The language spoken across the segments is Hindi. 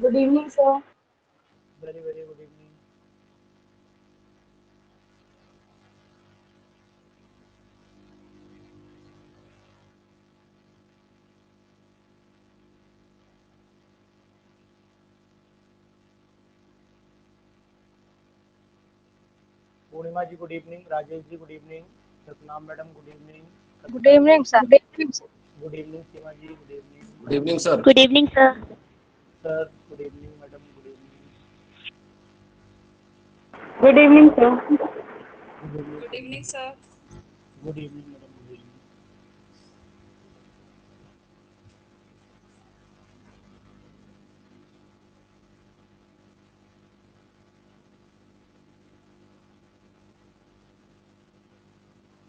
Good evening, sir. Very, very good evening. Purnima ji good evening, Rajesh ji good evening, Satnam madam good evening, Good Kavita ji evening, sir. Good evening, Seema ji good evening, Good evening, sir. Good evening, sir. Sir good evening, madam good evening, Good evening, sir. Good evening, Good evening, sir. Good evening madam good evening.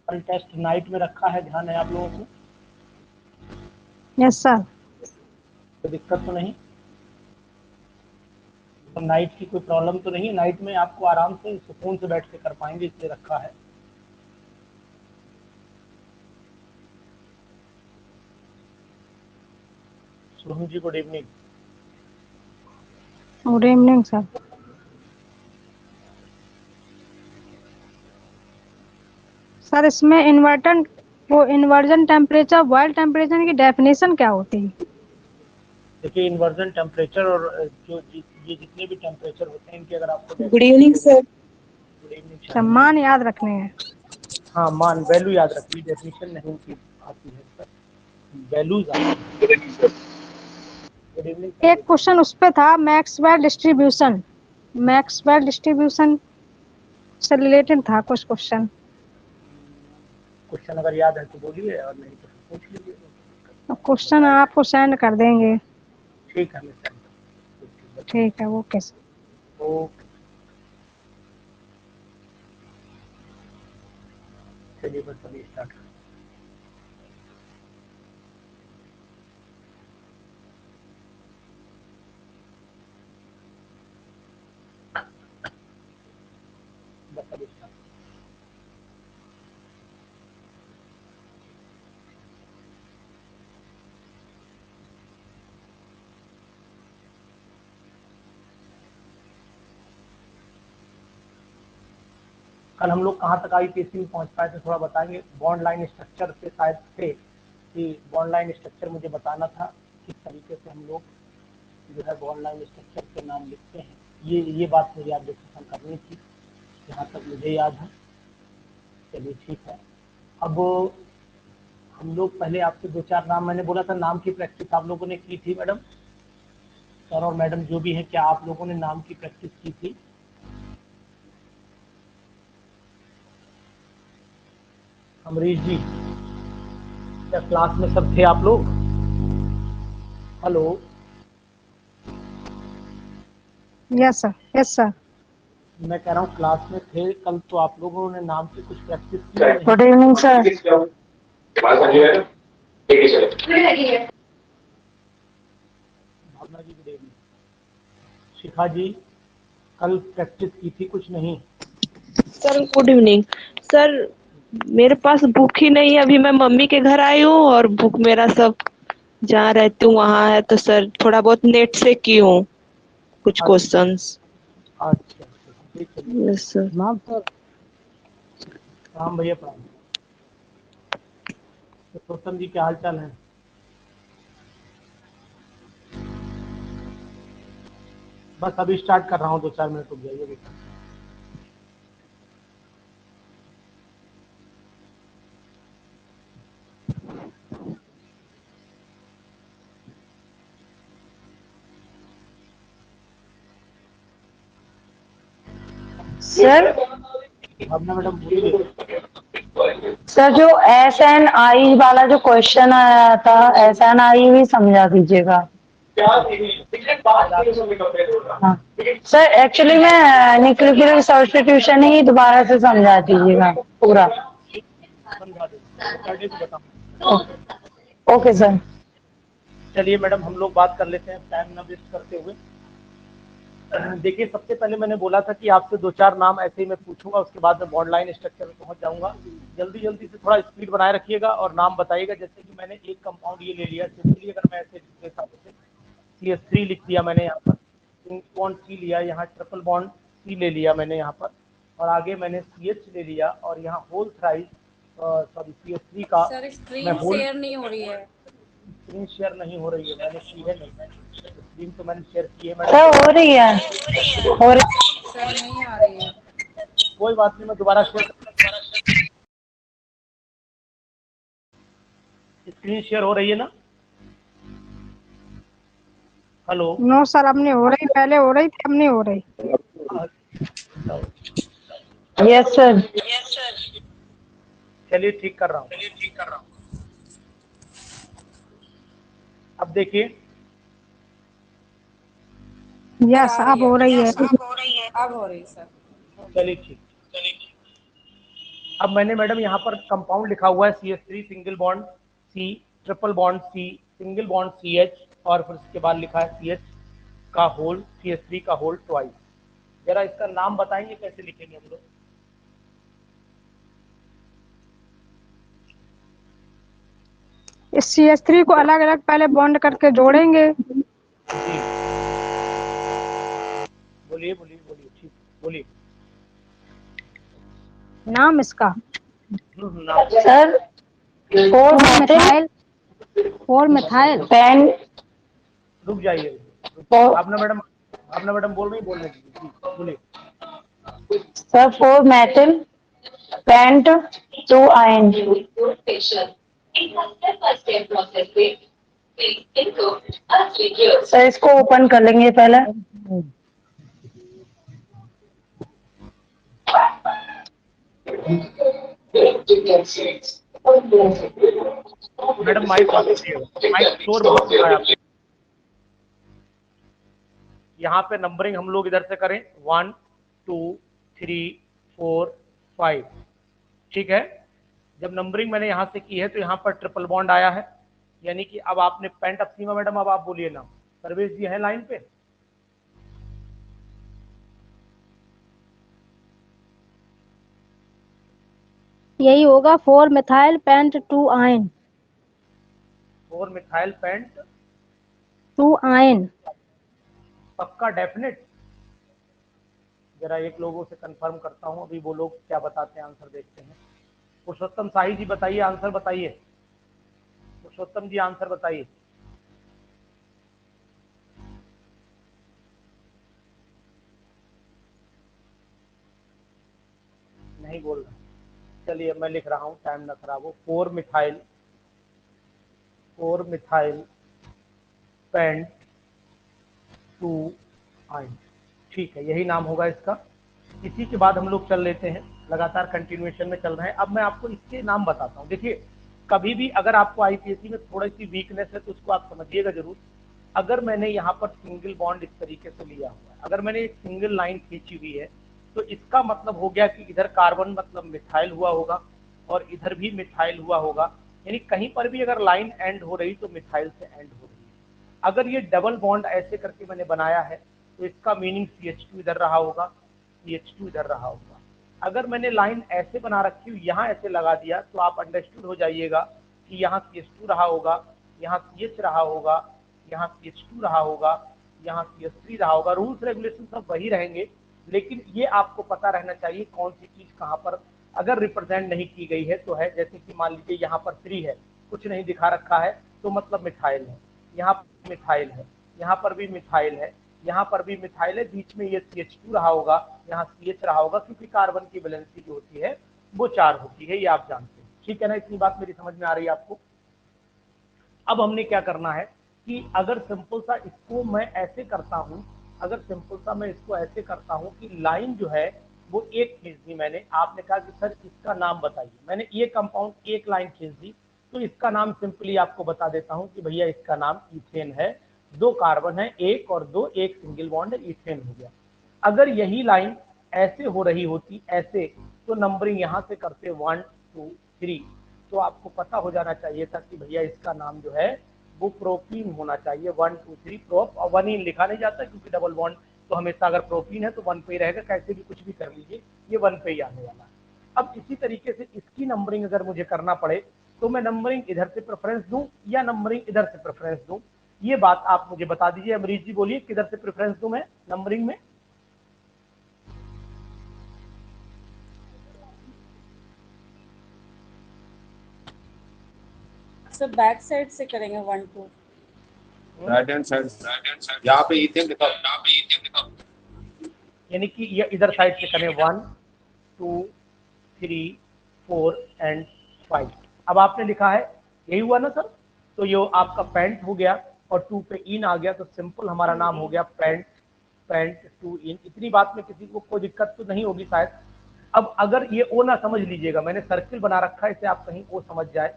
कल टेस्ट नाइट में रखा है, ध्यान है आप लोगों को? Yes, sir. कोई दिक्कत तो नहीं? तो नाइट की कोई प्रॉब्लम तो नहीं है? नाइट में आपको आराम से सुकून से बैठ के कर पाएंगे, इसलिए रखा है। Shubham ji good evening. Good evening, sir. Sir इसमें इन्वर्जन टेम्परेचर बॉयल टेम्परेचर की डेफिनेशन क्या होती है? देखिए, इन्वर्जन टेम्परेचर और जो ये जितने भी टेम्परेचर होते हैं, इनकी अगर आपको Good evening, sir. Good evening Shalini. सम्मान याद रखने हैं। हाँ, मान वैल्यू याद रखिए, डेफिनेशन नहीं की आती है सर, वैल्यूज आती है। Good evening sir. एक क्वेश्चन उस पे था मैक्सवेल डिस्ट्रीब्यूशन से रिलेटेड था कुछ क्वेश्चन। क्वेश्चन अगर याद है तो बोलिए, और नहीं तो पूछ लीजिए। क्वेश्चन आपको सेंड कर देंगे। ठीक है, मैं send करता हूँ। ठीक है, ओके सर। ओके, चलिए बस अभी स्टार्ट करें। बस अभी स्टार्ट। कल हम लोग कहाँ तक आईपीएससी में पहुँच पाए थे, थोड़ा बताएंगे? बॉन्ड लाइन स्ट्रक्चर से शायद थे कि बॉन्ड लाइन स्ट्रक्चर मुझे बताना था किस तरीके से हम लोग जो है बॉन्ड लाइन स्ट्रक्चर के नाम लिखते हैं। ये बात मुझे आप डिस्कशन करनी थी, जहाँ तक मुझे याद है। चलिए ठीक है। अब हम लोग पहले आपसे दो चार नाम, मैंने बोला था नाम की प्रैक्टिस आप लोगों ने की थी मैडम, सर और मैडम जो भी है, क्या आप लोगों ने नाम की प्रैक्टिस की थी? अमरीश जी, क्या क्लास में सब थे आप लोग? हेलो? Yes sir. मैं कह रहा हूँ क्लास में थे कल, तो आप लोगों ने नाम की कुछ प्रैक्टिस की या नहीं? Good evening sir. Bhavna ji good evening. Shikha ji, कल प्रैक्टिस की थी कुछ नहीं? Sir good evening. सर मेरे पास बुक ही नहीं है, अभी मैं मम्मी के घर आई हूँ और बुक मेरा सब जहाँ रहती हूँ वहाँ है, तो सर थोड़ा बहुत नेट से की हूँ कुछ क्वेश्चंस। अच्छा, ठीक है। Yes sir. नाम सर? राम भैया प्रणाम। तो गौतम जी क्या हाल चाल है? बस अभी स्टार्ट कर रहा हूँ, 2-4 मिनट रुक जाइए बेटा। सर भावना मैडम बोलिए। सर जो SNI वाला जो क्वेश्चन आया था, SNI भी समझा दीजिएगा। हाँ सर, एक्चुअली मैं न्यूक्लियर सब्स्टिट्यूशन ही दोबारा से समझा दीजिएगा पूरा। समझा देंगे, सैटरडे को बताऊँ। Okay sir. चलिए मैडम, हम लोग बात कर लेते हैं टाइम ना वेस्ट करते हुए। देखिए, सबसे पहले मैंने बोला था कि आपसे 2-4 नाम ऐसे ही मैं पूछूंगा, उसके बाद मैं बॉन्ड लाइन स्ट्रक्चर में पहुंच जाऊंगा। जल्दी जल्दी से थोड़ा स्पीड बनाए रखिएगा और नाम बताइएगा। जैसे कि मैंने एक कंपाउंड ये ले लिया, सिंपली अगर मैं ऐसे देता हूँ, CS3 लिख दिया मैंने यहाँ पर, सिंगल बॉन्ड सी लिया, यहाँ ट्रिपल बॉन्ड सी ले लिया मैंने यहाँ पर, और आगे मैंने CH ले लिया, और यहाँ होल थ्राइस सॉरी CH3 का सर मैं स्क्रीन होल शेयर नहीं हो रही है। स्क्रीन शेयर नहीं हो रही है, मैंने की है नहीं, स्क्रीन तो मैंने शेयर की है मैडम। सर हो रही है, हो रही। सर नहीं आ रही है। कोई बात नहीं, मैं दोबारा शेयर, स्क्रीन शेयर हो रही है ना? हेलो। नो सर, अब नहीं हो रही, पहले हो रही थी, अब नहीं हो रही। Yes sir. चलिए ठीक कर रहा हूँ। अब देखिए, यस, अब हो रही है। अब हो रही सर। चलिए ठीक। अब मैंने मैडम यहाँ पर कंपाउंड लिखा हुआ है CH3 single bond C triple bond C single bond CH, और फिर उसके बाद लिखा है CH का होल CH3 का होल ट्वाइस। जरा इसका नाम बताएंगे कैसे लिखेंगे हम लोग? इस CH3 को अलग अलग पहले बॉन्ड करके जोड़ेंगे। जी बोलिए बोलिए बोलिए, ठीक बोलिए। नाम इसका नाम सर 4 मिथाइल, 4 मिथाइल पेन। रुक जाइए, आपने मैडम बोल रही, बोलने दीजिए जी, बोलिए। Sir 4 methyl pent 2 yne. Sir इसको ओपन कर लेंगे पहले। मैडम माइक बंद करिएगा, माइक शोर बहुत हो रहा है आपके। यहाँ पे नंबरिंग हम लोग इधर से करें 1 2 3 4 5, ठीक है। जब नंबरिंग मैंने यहाँ से की है तो यहाँ पर ट्रिपल बॉन्ड आया है, यानी कि अब आपने पेंट। अब सीमा मैडम अब आप बोलिए ना, सर्वेश जी है लाइन पे? यही होगा, 4 methyl paint 2 ion. 4 methyl paint 2 ion. पक्का डेफिनेट? जरा एक लोगों से कंफर्म करता हूँ, अभी वो लोग क्या बताते हैं, आंसर देखते हैं। पुरुषोत्तम शाही जी बताइए, आंसर बताइए। पुरुषोत्तम जी आंसर बताइए। नहीं बोल रहा। चलिए मैं लिख रहा हूँ, टाइम ना खराब हो। 4 मिथाइल पेंट 2 आयन, ठीक है, यही नाम होगा इसका। इसी के बाद हम लोग चल लेते हैं, लगातार कंटिन्यूएशन में चल रहे हैं। अब मैं आपको इसके नाम बताता हूँ। देखिए, कभी भी अगर आपको आईपीएससी में थोड़ी सी वीकनेस है तो उसको आप समझिएगा जरूर। अगर मैंने यहाँ पर सिंगल बॉन्ड इस तरीके से लिया हुआ है, अगर मैंने एक सिंगल लाइन खींची हुई है, तो इसका मतलब हो गया कि इधर कार्बन मतलब मिथाइल हुआ होगा और इधर भी मिथाइल हुआ होगा, यानी कहीं पर भी अगर लाइन एंड हो रही तो मिथाइल से एंड हो रही है। अगर ये डबल बॉन्ड ऐसे करके मैंने बनाया है तो इसका मीनिंग CH2 इधर रहा होगा, CH2 इधर रहा होगा। अगर मैंने लाइन ऐसे बना रखी हुई, यहाँ ऐसे लगा दिया, तो आप अंडरस्टूड हो जाइएगा कि यहाँ CH2 रहा होगा, यहाँ CH रहा होगा, यहाँ CH2 रहा होगा, यहाँ CH3 रहा होगा। रूल्स रेगुलेशन सब वही रहेंगे, लेकिन ये आपको पता रहना चाहिए कौन सी चीज कहाँ पर अगर रिप्रेजेंट नहीं की गई है तो है। जैसे कि मान लीजिए यहाँ पर 3 है, कुछ नहीं दिखा रखा है, तो मतलब मिथाइल है, यहाँ पर मिथाइल है, यहाँ पर भी मिथाइल है, यहाँ पर भी मिथाइल है, बीच में ये CH2 रहा होगा, यहाँ CH रहा होगा, क्योंकि कार्बन की वैलेंसी जो होती है वो 4 होती है, ये आप जानते हैं, ठीक है ना? इतनी बात मेरी समझ में आ रही है आपको? अब हमने क्या करना है कि अगर सिंपल सा इसको मैं ऐसे करता हूं, अगर सिंपल सा मैं इसको ऐसे करता हूं कि लाइन जो है वो एक खींच दी मैंने, आपने कहा कि सर इसका नाम बताइए, मैंने ये कंपाउंड एक लाइन खींच दी, तो इसका नाम सिंपली आपको बता देता हूं कि भैया इसका नाम इथेन है। 2 कार्बन है, 1 और 2, एक सिंगल बॉन्ड है, इथेन हो गया। अगर यही लाइन ऐसे हो रही होती ऐसे, तो नंबरिंग यहां से करते 1 2 3, तो आपको पता हो जाना चाहिए था कि भैया इसका नाम जो है वो प्रोपीन होना चाहिए। 1 2 3 प्रोप, और 1 ही लिखा नहीं जाता क्योंकि डबल बॉन्ड तो हमेशा अगर प्रोपीन है तो 1 पे ही रहेगा, कैसे भी कुछ भी कर लीजिए, ये 1 पे ही आने वाला है। अब इसी तरीके से इसकी नंबरिंग अगर मुझे करना पड़े तो मैं नंबरिंग इधर से प्रेफरेंस दूं या नंबरिंग इधर से प्रेफरेंस दूं, ये बात आप मुझे बता दीजिए। अमरीश जी बोलिए, किधर से प्रेफरेंस दूं मैं नंबरिंग में? सर बैक साइड से करेंगे 1 2। राइट हैंड साइड, यहाँ पे इथेन दिखाओ। यानी कि ये इधर साइड से करें 1 2 3 4 एंड 5। अब आपने लिखा है, यही हुआ ना सर? तो ये आपका पैंट हो गया और 2 पे इन आ गया, तो सिंपल हमारा नाम हो गया पैंट, पैंट 2 इन। इतनी बात में किसी को कोई दिक्कत तो नहीं होगी शायद। अब अगर ये ओ ना समझ लीजिएगा, मैंने सर्किल बना रखा है, इसे आप कहीं ओ समझ जाए,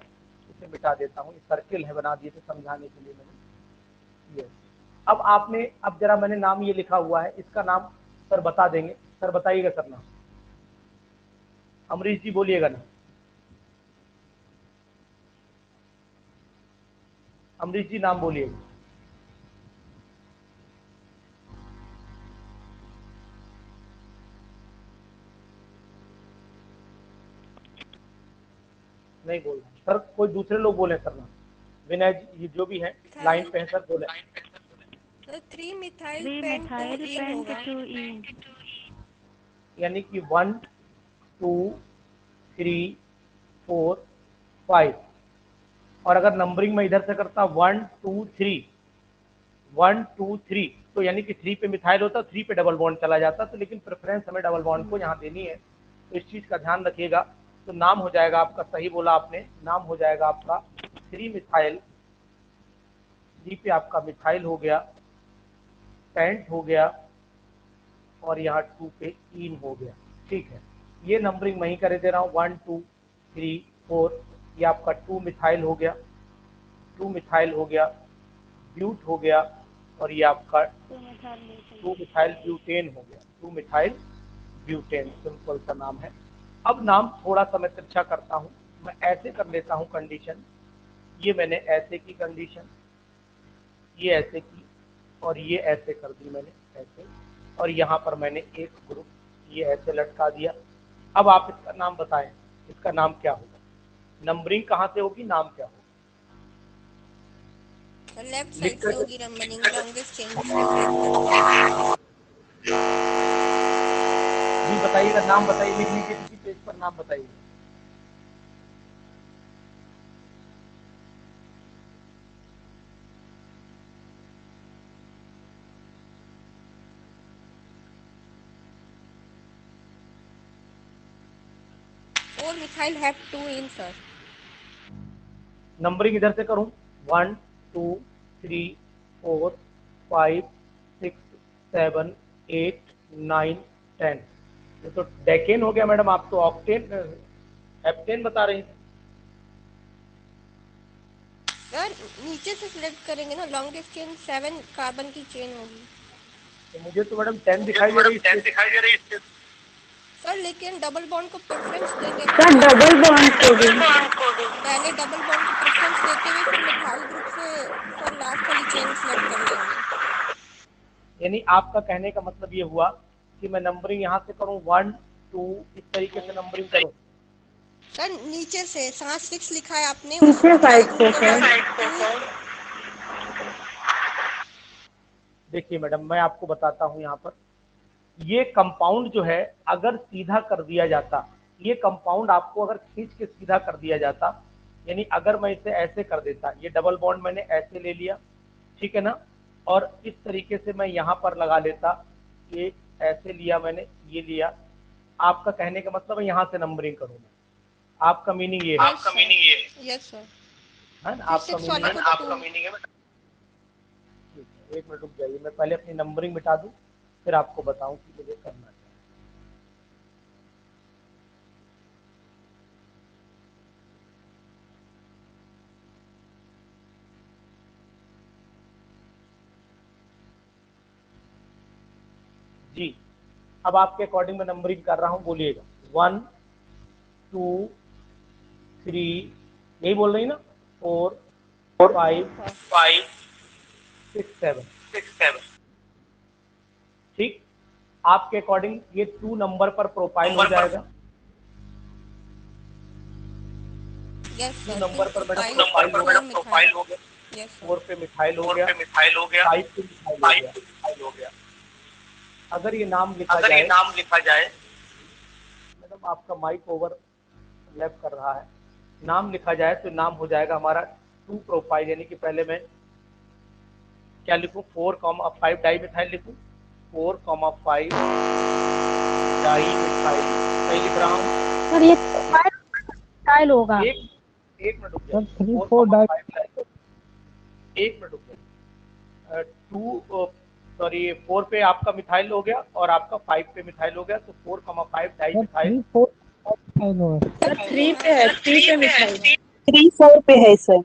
इसे मिटा देता हूँ। ये सर्किल है, बना दिए थे समझाने के लिए मैंने ये। अब आपने, अब जरा मैंने नाम ये लिखा हुआ है, इसका नाम सर बता देंगे। सर बताइएगा सर नाम, अमरीश जी बोलिएगा ना। अमरीश जी नाम बोलिएगा। नहीं बोल रहे सर, कोई दूसरे लोग बोले सर नाम। विनय जी जो भी है लाइन पे है सर, बोले। 3 मिथाइल पेंट 2 इन। यानी कि 1 2 3 4 5। और अगर नंबरिंग में इधर से करता 1 2 3 1 2 3, तो यानी कि 3 पे मिथाइल होता, 3 पे डबल बॉन्ड चला जाता। तो लेकिन प्रेफरेंस हमें डबल बॉन्ड को यहाँ देनी है, तो इस चीज़ का ध्यान रखिएगा। तो नाम हो जाएगा आपका, सही बोला आपने, नाम हो जाएगा आपका 3 मिथाइल। 3 पे आपका मिथाइल हो गया, पेंट हो गया, और यहाँ 2 पे इन हो गया। ठीक है, ये नंबरिंग मैं ही कर दे रहा हूँ। 1 2 3 4, ये आपका 2 मिथाइल हो गया, 2 मिथाइल हो गया, ब्यूट हो गया, और ये आपका 2 मिथाइल ब्यूटेन हो गया। 2 मिथाइल ब्यूटेन, सिंपल सा नाम है। अब नाम थोड़ा सा मैं तिरछा करता हूँ, मैं ऐसे कर लेता हूँ कंडीशन। ये मैंने ऐसे की कंडीशन, ये ऐसे की, और ये ऐसे कर दी मैंने ऐसे, और यहाँ पर मैंने एक ग्रुप ये ऐसे लटका दिया। अब आप इसका नाम बताएं, इसका नाम क्या होगा? नंबरिंग कहाँ से होगी, नाम क्या होगा? लेफ्ट साइड से होगी नंबरिंग, लॉन्गेस्ट चेन। जी बताइएगा, नाम बताइए, लिख लीजिए किसी पेज पर, नाम बताइए। और methyl have 2 in sir. Numbering इधर से करूं, 1 2 3 4 5 6 7 8 9 10। ये तो डेकेन हो गया मैडम, आप तो ऑक्टेन हेप्टेन बता रही हैं। सर नीचे से सिलेक्ट करेंगे ना, लॉन्गेस्ट चेन 7 कार्बन की चेन होगी। तो मुझे तो मैडम 10 दिखाई दे रही है। सर लेकिन डबल बॉन्ड को प्रेफरेंस देंगे सर डबल बॉन्ड को भी पहले डबल बॉन्ड को प्रेफरेंस देते हुए फिर मिथाइल ग्रुप से सर लास्ट वाली चेन सिलेक्ट कर लेंगे। यानी आपका कहने का मतलब ये हुआ कि मैं नंबरिंग यहाँ से करूँ 1 2 इस तरीके से नंबरिंग करूँ? सर नीचे से 6 लिखा है आपने, पीछे साइड से सर। देखिए मैडम, मैं आपको बताता हूँ यहाँ पर, ये कंपाउंड जो है अगर सीधा कर दिया जाता, ये कंपाउंड आपको अगर खींच के सीधा कर दिया जाता, यानी अगर मैं इसे ऐसे कर देता, ये डबल बॉन्ड मैंने ऐसे ले लिया, ठीक है ना, और इस तरीके से मैं यहाँ पर लगा लेता, ये ऐसे लिया मैंने, ये लिया। आपका कहने का मतलब है यहाँ से नंबरिंग करूँगा, आपका मीनिंग ये है? Yes sir. है ना, आपका मीनिंग है। एक मिनट रुक जाइए, मैं पहले अपनी नंबरिंग मिटा दूं, फिर आपको बताऊं कि मुझे करना है। जी, अब आपके अकॉर्डिंग मैं नंबरिंग कर रहा हूं, बोलिएगा। 1 2 3, यही बोल रही ना, 4 5 6 7। ठीक, आपके अकॉर्डिंग ये 2 नंबर पर प्रोफाइल हो जाएगा। Yes 2 sir. नंबर पर मैडम प्रोफाइल हो गया। Yes sir. 4 पे मिथाइल हो गया, 5 पे मिथाइल हो गया। अगर ये नाम लिखा जाए, मैडम आपका माइक ओवर लैप कर रहा है। नाम लिखा जाए तो नाम हो जाएगा हमारा 2 प्रोपाइल, यानी कि पहले मैं क्या लिखूं, 4,5 डाई मिथाइल लिखूं, 4,5 डाई मिथाइल, सही लिख रहा हूँ। सर ये मिथाइल होगा। एक मिनट रुक सर जाइए, 3 4 4,5 डाई, एक मिनट रुक जाइए। 2 सॉरी 4 पे आपका मिथाइल हो गया और आपका 5 पे मिथाइल हो गया, तो 4,5 डाई मिथाइल। सर 3 पे है, 3 पे मिथाइल। 3 4 पे है सर।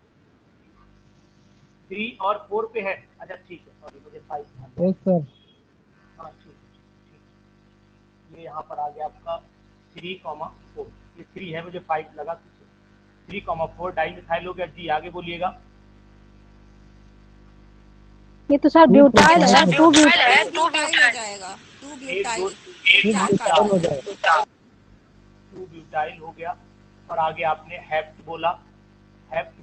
3 और 4 पे है, अच्छा ठीक है, सॉरी मुझे 5 था। हाँ ठीक है, ये यहाँ पर आ गया आपका 3,4, ये 3 है, मुझे 5 लगा, 3,4 डाई मिथाइल हो गया। जी आगे बोलिएगा। ये तो सर ब्यूटाइल है, 2 ब्यूटाइल हो जाएगा, 2 ब्यूटाइल। 2 ब्यूटाइल हो गया। और आगे आपने हेप्ट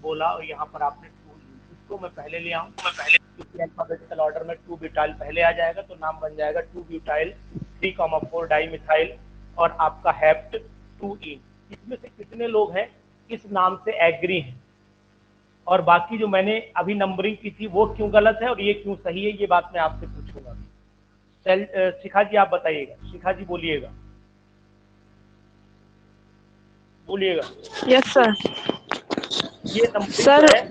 बोला और यहाँ पर आपने 2, इसको मैं पहले ले आऊँ, क्योंकि अल्फाबेटिकल ऑर्डर में 2 ब्यूटाइल पहले आ जाएगा, तो नाम बन जाएगा 2 ब्यूटाइल 3,4 डाई मिथाइल और आपका हेप्ट 2 इन। इसमें से कितने लोग हैं इस नाम से एग्री हैं, और बाकी जो मैंने अभी नंबरिंग की थी वो क्यों गलत है और ये क्यों सही है, ये बात मैं आपसे पूछूंगा। शिखा जी आप बताइएगा, शिखा जी बोलिएगा। Yes sir. ये नंबरिंग सर जो है,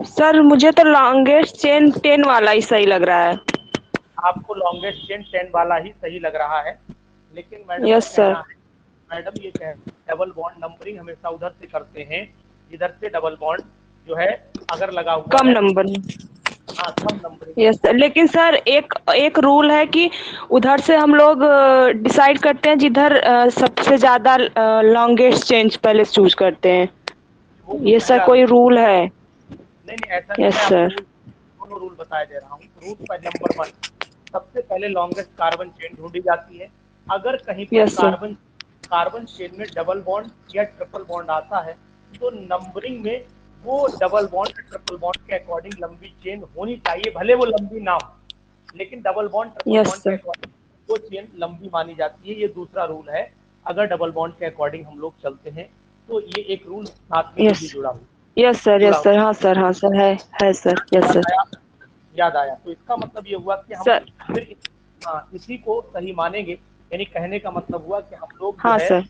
सर मुझे तो लॉन्गेस्ट चेन 10 वाला ही सही लग रहा है। आपको लॉन्गेस्ट चेन 10 वाला ही सही लग रहा है, लेकिन मैडम ये यस सर। कहना है, मैडम ये कह डबल बॉन्ड नंबरिंग हमेशा उधर से करते हैं जिधर से डबल बॉन्ड जो है अगर लगा हुआ कम है। नंबर। हाँ कम नंबरिंग। यस सर, लेकिन सर एक एक रूल है कि उधर से हम लोग डिसाइड करते हैं जिधर सबसे ज्यादा लॉन्गेस्ट चेंज पहले चूज करते हैं। वो तो ये सर पहला कोई रूल है? नहीं ऐसा नहीं, यस मैं आपको सर। दोनों रूल बताए दे रहा हूँ। रूल पर नंबर 1, सबसे पहले लॉन्गेस्ट कार्बन चेन ढूंढी जाती है। अगर कहीं पर यस सर। कार्बन चेन में डबल बॉन्ड या ट्रिपल बॉन्ड आता है, तो नंबरिंग में वो डबल बॉन्ड ट्रिपल बॉन्ड के अकॉर्डिंग लंबी चेन होनी चाहिए, भले वो लंबी ना हो, लेकिन double bond triple yes bond के सर। अकॉर्डिंग वो चेन लंबी मानी जाती है। ये दूसरा रूल है, अगर डबल बॉन्ड के अकॉर्डिंग हम लोग चलते हैं तो ये एक रूल साथ में ये भी यस जुड़ा हुआ यस सर। Yes sir. हाँ सर। हाँ सर। है सर। यस याद सर। आया, याद आया। तो इसका मतलब ये हुआ कि हम सर। फिर हाँ इसी को सही मानेंगे, यानी कहने का मतलब हुआ कि हम लोग जो हाँ है सर।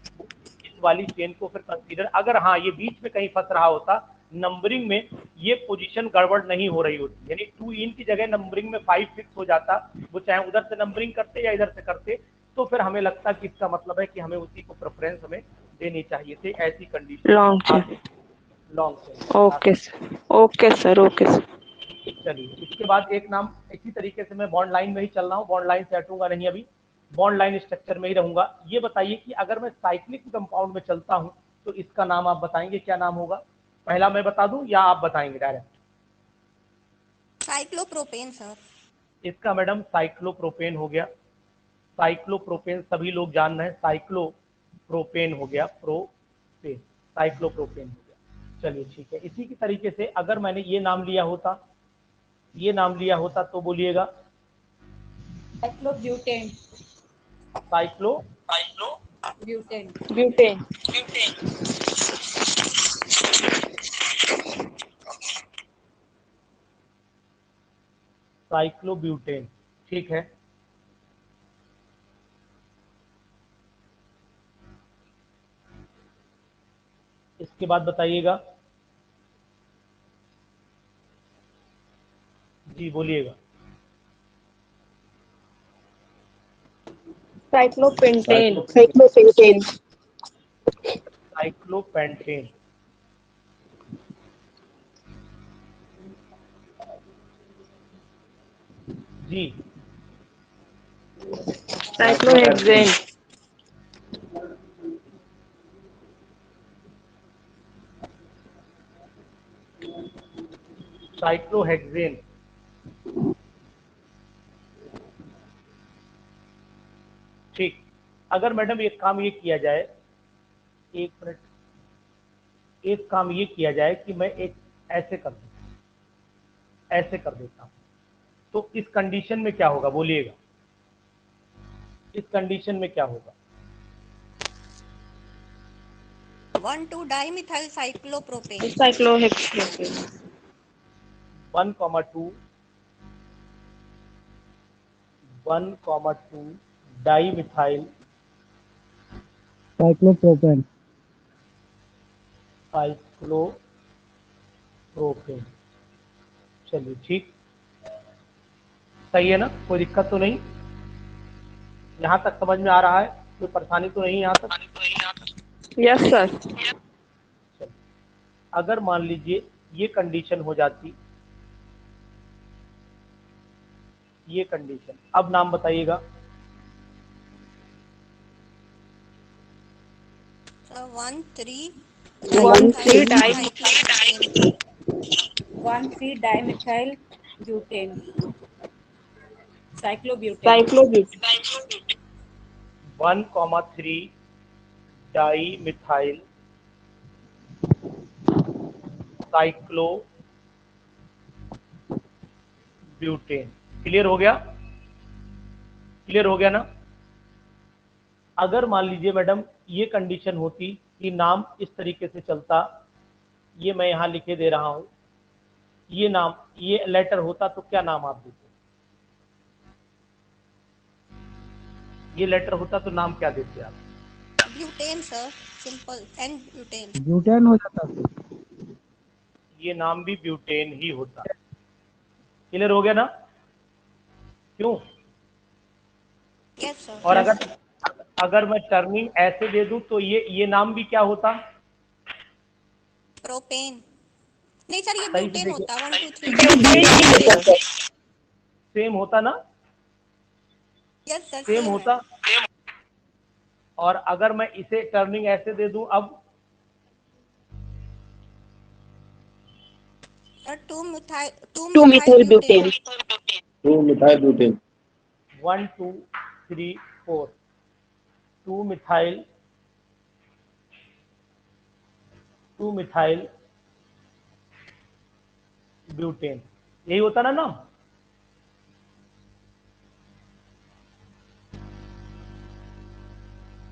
इस वाली चेन को फिर कंसीडर, अगर हाँ ये बीच में कहीं फंस रहा होता नंबरिंग में, ये पोजीशन गड़बड़ नहीं हो रही होती, यानी 2 इन की जगह नंबरिंग में 5 फिक्स हो जाता, वो चाहे उधर से नंबरिंग करते या इधर से करते, तो फिर हमें लगता कि इसका मतलब है कि हमें उसी को प्रेफरेंस हमें देनी चाहिए थी, ऐसी कंडीशन लॉन्ग चेन। आती long chain. Okay sir. Okay sir. Okay sir. चलिए इसके बाद एक नाम, इसी तरीके से मैं बॉन्ड लाइन में ही चल रहा हूँ, बॉन्ड लाइन से हटूंगा नहीं, अभी बॉन्ड लाइन स्ट्रक्चर में ही रहूंगा। ये बताइए कि अगर मैं साइक्लिक कंपाउंड में चलता हूँ तो इसका नाम आप बताएंगे क्या नाम होगा? पहला मैं बता दूं या आप बताएंगे डायरेक्ट? Cyclopropane sir. इसका मैडम साइक्लोप्रोपेन हो गया। साइक्लोप्रोपेन सभी लोग जान रहे हैं, साइक्लोप्रोपेन हो गया, प्रोपेन, साइक्लोप्रोपेन हो गया। चलिए ठीक है, इसी की तरीके से अगर मैंने ये नाम लिया होता तो बोलिएगा cyclobutane. Cyclo butane. Butane. Cyclobutane, ठीक है। इसके बाद बताइएगा, जी बोलिएगा। साइक्लोपेंटेन। साइक्लोपेंटेन, जी। साइक्लोहेक्सेन। साइक्लोहेक्सेन, ठीक। अगर मैडम एक काम ये किया जाए, एक मिनट, एक काम ये किया जाए कि मैं एक ऐसे कर दूं, ऐसे कर देता हूं, तो इस कंडीशन में क्या होगा बोलिएगा, इस कंडीशन में क्या होगा? 1,2-dimethyl cyclopropane. साइक्लोहेक्सप्रोपेन 1,2 1,2 dimethyl cyclopropane. Cyclopropane. चलिए ठीक, सही है ना, कोई दिक्कत तो नहीं, यहाँ तक समझ में आ रहा है, कोई परेशानी तो नहीं यहाँ तक? Yes sir. चलिए, अगर मान लीजिए ये कंडीशन हो जाती, ये कंडीशन, अब नाम बताइएगा। So 1,3 1,3 dimethyl 1,3-dimethyl butane, cyclobutane. Cyclobutane 1,3 dimethyl cyclobutane. Clear हो गया? क्लियर हो गया ना? अगर मान लीजिए मैडम ये कंडीशन होती कि नाम इस तरीके से चलता, ये मैं यहाँ लिखे दे रहा हूं, ये नाम, ये लेटर होता तो क्या नाम आप देते? ये लेटर होता तो नाम क्या देते आप? butane sir, simple and butane. Butane हो जाता। ये नाम भी ब्यूटेन ही होता। क्लियर हो गया ना? क्यों? Yes sir. और अगर मैं टर्निंग ऐसे दे दूं तो ये नाम भी क्या होता? Propane. नहीं सर ये सही से butane देखिए। होता 1, 2, 3 सेम होता ना? Yes sir, सेम same होता। है। और अगर मैं इसे टर्निंग ऐसे दे दूं अब? Sir 2-methyl 2-methyl butane 2-methyl butane 1 2 3 4 2-methyl butane, यही होता ना नाम?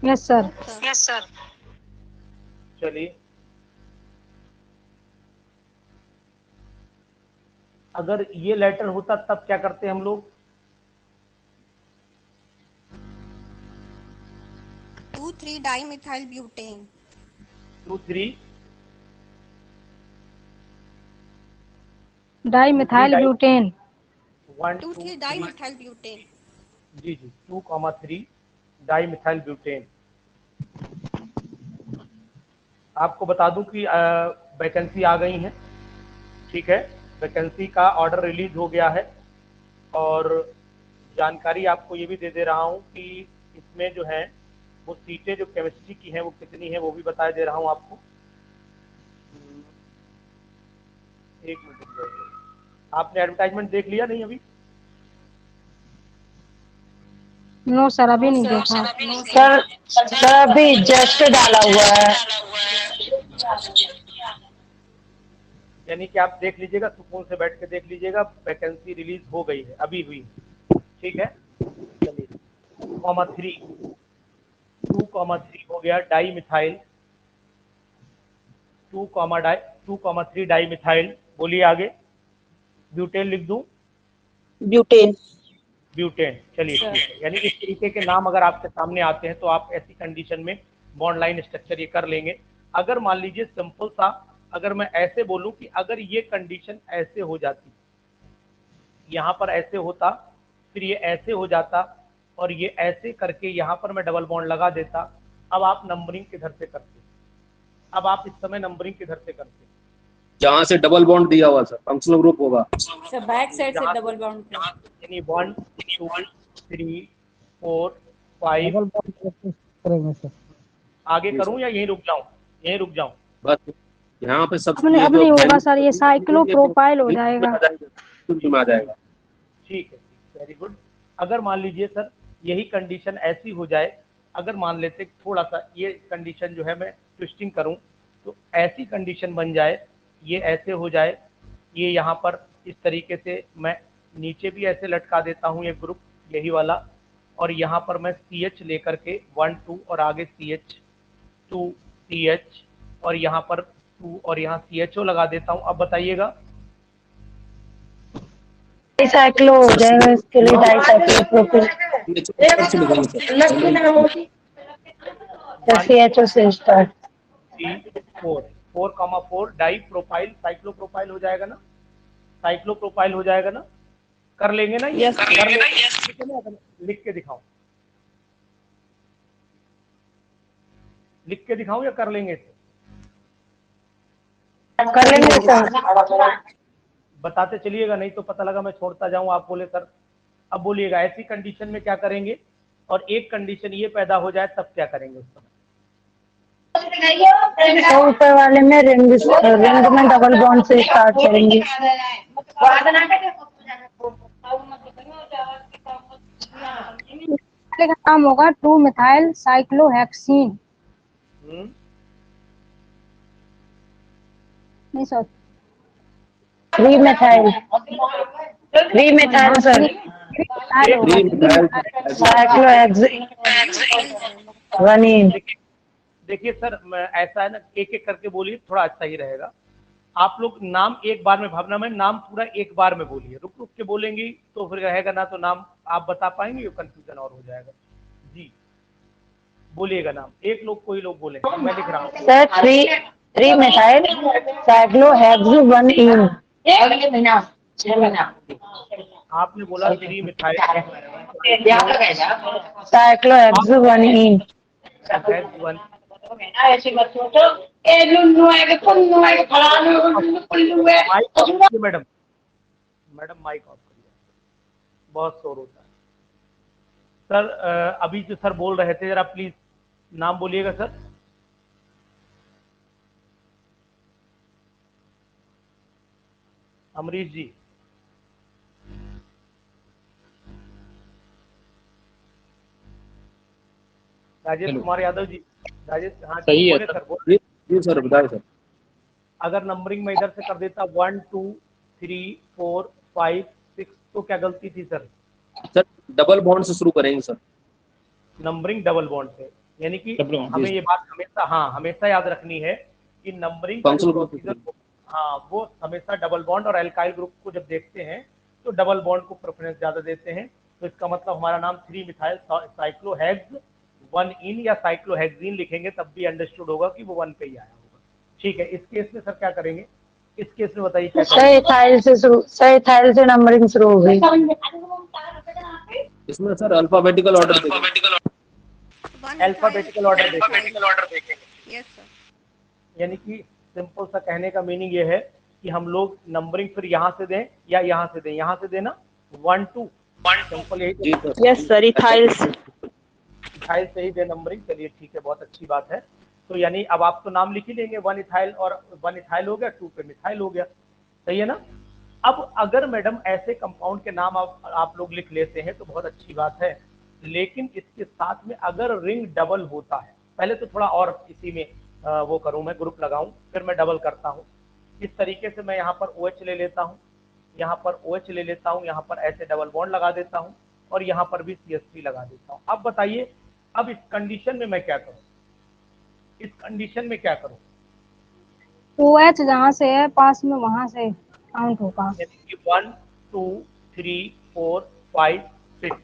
Yes sir. Sir. चलिए, अगर ये लेटर होता तब क्या करते हम लोग? 2,3-dimethyl butane. 2 3 dimethyl butane 1 2 2,3-dimethyl butane. जी 2,3 डाईमिथाइल ब्यूटेन। आपको बता दूं कि वैकेंसी आ गई है, ठीक है, वैकेंसी का ऑर्डर रिलीज हो गया है, और जानकारी आपको ये भी दे दे रहा हूँ कि इसमें जो है वो सीटें जो केमिस्ट्री की हैं वो कितनी है वो भी बता दे रहा हूँ आपको। एक मिनट रुक जाइए। आपने एडवर्टाइजमेंट देख लिया नहीं अभी? नो सर अभी नहीं देखा। सर अभी जस्ट डाला हुआ है। यानी कि आप देख लीजिएगा, सुकून से बैठ के देख लीजिएगा, वैकेंसी रिलीज हो गई है, अभी हुई, ठीक है। चलिए 2,3 हो गया डाईमिथाइल, 2,3 डाईमिथाइल। बोलिए आगे, ब्यूटेन लिख दूं? Butane butane. चलिए ठीक है, यानी इस तरीके के नाम अगर आपके सामने आते हैं तो आप ऐसी कंडीशन में बॉन्ड लाइन स्ट्रक्चर ये कर लेंगे। अगर मान लीजिए सिंपल सा, अगर मैं ऐसे बोलूं कि अगर ये कंडीशन ऐसे हो जाती, यहाँ पर ऐसे होता, फिर ये ऐसे हो जाता, और ये ऐसे करके यहाँ पर मैं डबल बॉन्ड लगा देता, अब आप नंबरिंग किधर से करते? अब आप इस समय नंबरिंग किधर से करते? जहाँ से डबल बॉन्ड दिया हुआ सर फंक्शनल ग्रुप होगा, सर बैक साइड से डबल बाउंड यानी 1 2 3 4 5। डबल बॉन्ड प्रैक्टिस करेंगे सर। आगे करूं या यहीं रुक जाऊं? यहीं रुक जाऊं? बस यहाँ पे सब अब नहीं होगा सर, ये साइक्लोप्रोपाइल हो जाएगा। में आ जाएगा। ठीक है, वेरी गुड। अगर मान लीजिए सर यही कंडीशन ऐसी हो जाए, अगर मान लेते थोड़ा सा ये कंडीशन जो है मैं ट्विस्टिंग करूं, तो ऐसी कंडीशन बन जाए, ये ऐसे हो जाए, ये यहाँ पर इस तरीके से मैं नीचे भी ऐसे लटका देता हूँ ये ग्रुप, यही वाला, और यहाँ पर मैं CH लेकर के 1 2 और आगे CH 2 CH और यहाँ पर 2 और यहाँ CHO लगा देता हूँ। अब बताइएगा। डाइसाइक्लो हो जाएगा, इसके लिए डाइसाइक्लो प्रोपिल CHO से start 3 4 4,4 di propyl cyclo propyl हो जाएगा ना, साइक्लो प्रोपाइल हो जाएगा ना, कर लेंगे ना ये? Yes, कर लेंगे ना? लिख के दिखाऊं, लिख के दिखाऊं या कर लेंगे इसे? कर लेंगे सर। बताते चलिएगा, नहीं तो पता लगा मैं छोड़ता जाऊं, आप बोले सर। अब बोलिएगा ऐसी कंडीशन में क्या करेंगे, और एक कंडीशन ये पैदा हो जाए तब क्या करेंगे उस समय? तो ऊपर वाले में रिंग में डबल बॉन्ड से स्टार्ट करेंगे। का नाम होगा 2 मिथाइल साइक्लोहेक्सीन। नहीं सर, 3 मिथाइल सर, साइक्लोहेक्सीन। देखिए सर, ऐसा है ना, एक एक करके बोलिए, थोड़ा अच्छा ही रहेगा। आप लोग नाम एक बार में, भावना में नाम पूरा एक बार में बोलिए, रुक रुक के बोलेंगी तो फिर रहेगा ना, तो नाम आप बता पाएंगे, कंफ्यूजन और हो जाएगा। जी बोलिएगा नाम, एक लोग कोई लोग बोले, मैं लिख रहा हूँ सर। 3 methyl cyclohexene. आपने बोला 3 methyl cyclohexene. Madam mic off करिए, बहुत शोर होता है। सर अभी जो सर बोल रहे थे, जरा प्लीज नाम बोलिएगा सर। अमरीश जी, राजेश कुमार यादव जी, राजेश, हाँ सही है सर, बोलिए सर, बताइए सर। अगर नंबरिंग में इधर से कर देता 1 2 3 4 5 6 तो क्या गलती थी सर? सर डबल बॉन्ड से शुरू करेंगे सर, नंबरिंग डबल बॉन्ड से, यानी कि हमें ये बात हमेशा, हाँ हमेशा याद रखनी है कि नंबरिंग प्रोसीजर, हाँ वो हमेशा डबल बॉन्ड और एल्काइल ग्रुप को जब देखते हैं तो डबल बॉन्ड को प्रेफरेंस ज्यादा देते हैं। तो इसका मतलब हमारा नाम 3 मिथाइल साइक्लोहेक्स 1 इन या साइक्लोहेक्सीन लिखेंगे तब भी अंडरस्टूड होगा कि वो 1 पे ही आया होगा। ठीक है, इस केस में सर क्या करेंगे? इस केस में बताइए क्या करेंगे? सही थाइल से नंबरिंग शुरू हो गई। इसमें सर अल्फाबेटिकल ऑर्डर देखेंगे। Yes sir. यानी कि सिंपल सा कहने का मीनिंग ये है कि हम लोग नंबरिंग फिर यहाँ से दें या यहाँ से दें, यहाँ से देना 1 2 सिंपल यही। यस सर, इथाइल से ही दे नंबरिंग। चलिए ठीक है, बहुत अच्छी बात है। तो यानी अब आप तो नाम लिख ही लेंगे, 1 इथाइल और 1 इथाइल हो गया, 2 पे मिथाइल हो गया, सही है ना? अब अगर मैडम ऐसे कंपाउंड के नाम आप लोग लिख लेते हैं तो बहुत अच्छी बात है, लेकिन इसके साथ में अगर रिंग डबल होता है, पहले तो थोड़ा और इसी में वो करूं, मैं ग्रुप लगाऊं, फिर मैं डबल करता हूं। इस तरीके से मैं यहाँ पर OH ले लेता हूँ, यहाँ पर OH ले लेता हूँ, यहाँ पर ऐसे डबल बॉन्ड लगा देता हूँ और यहाँ पर भी CH3 लगा देता हूँ। अब बताइए, अब इस कंडीशन में मैं क्या करूँ? इस कंडीशन में क्या करूँ? OH जहाँ से है पास में वहां से काउंट होगा। 1 2 3 4 5 6,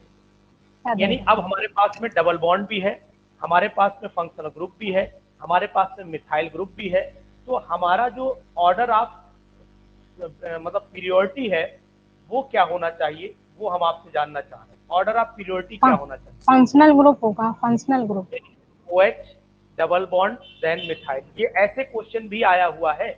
यानी अब हमारे पास में डबल बॉन्ड भी है, हमारे पास में फंक्शनल ग्रुप भी है, हमारे पास में मिथाइल ग्रुप भी है। तो हमारा जो ऑर्डर आप मतलब पीरियोडिटी है वो क्या होना चाहिए, वो हम आपसे जानना चाह रहे हैं। ऑर्डर ऑफ पीरियोडिटी क्या होना चाहिए? फंक्शनल ग्रुप होगा, functional group. OH double bond then methyl. ये ऐसे क्वेश्चन भी आया हुआ है,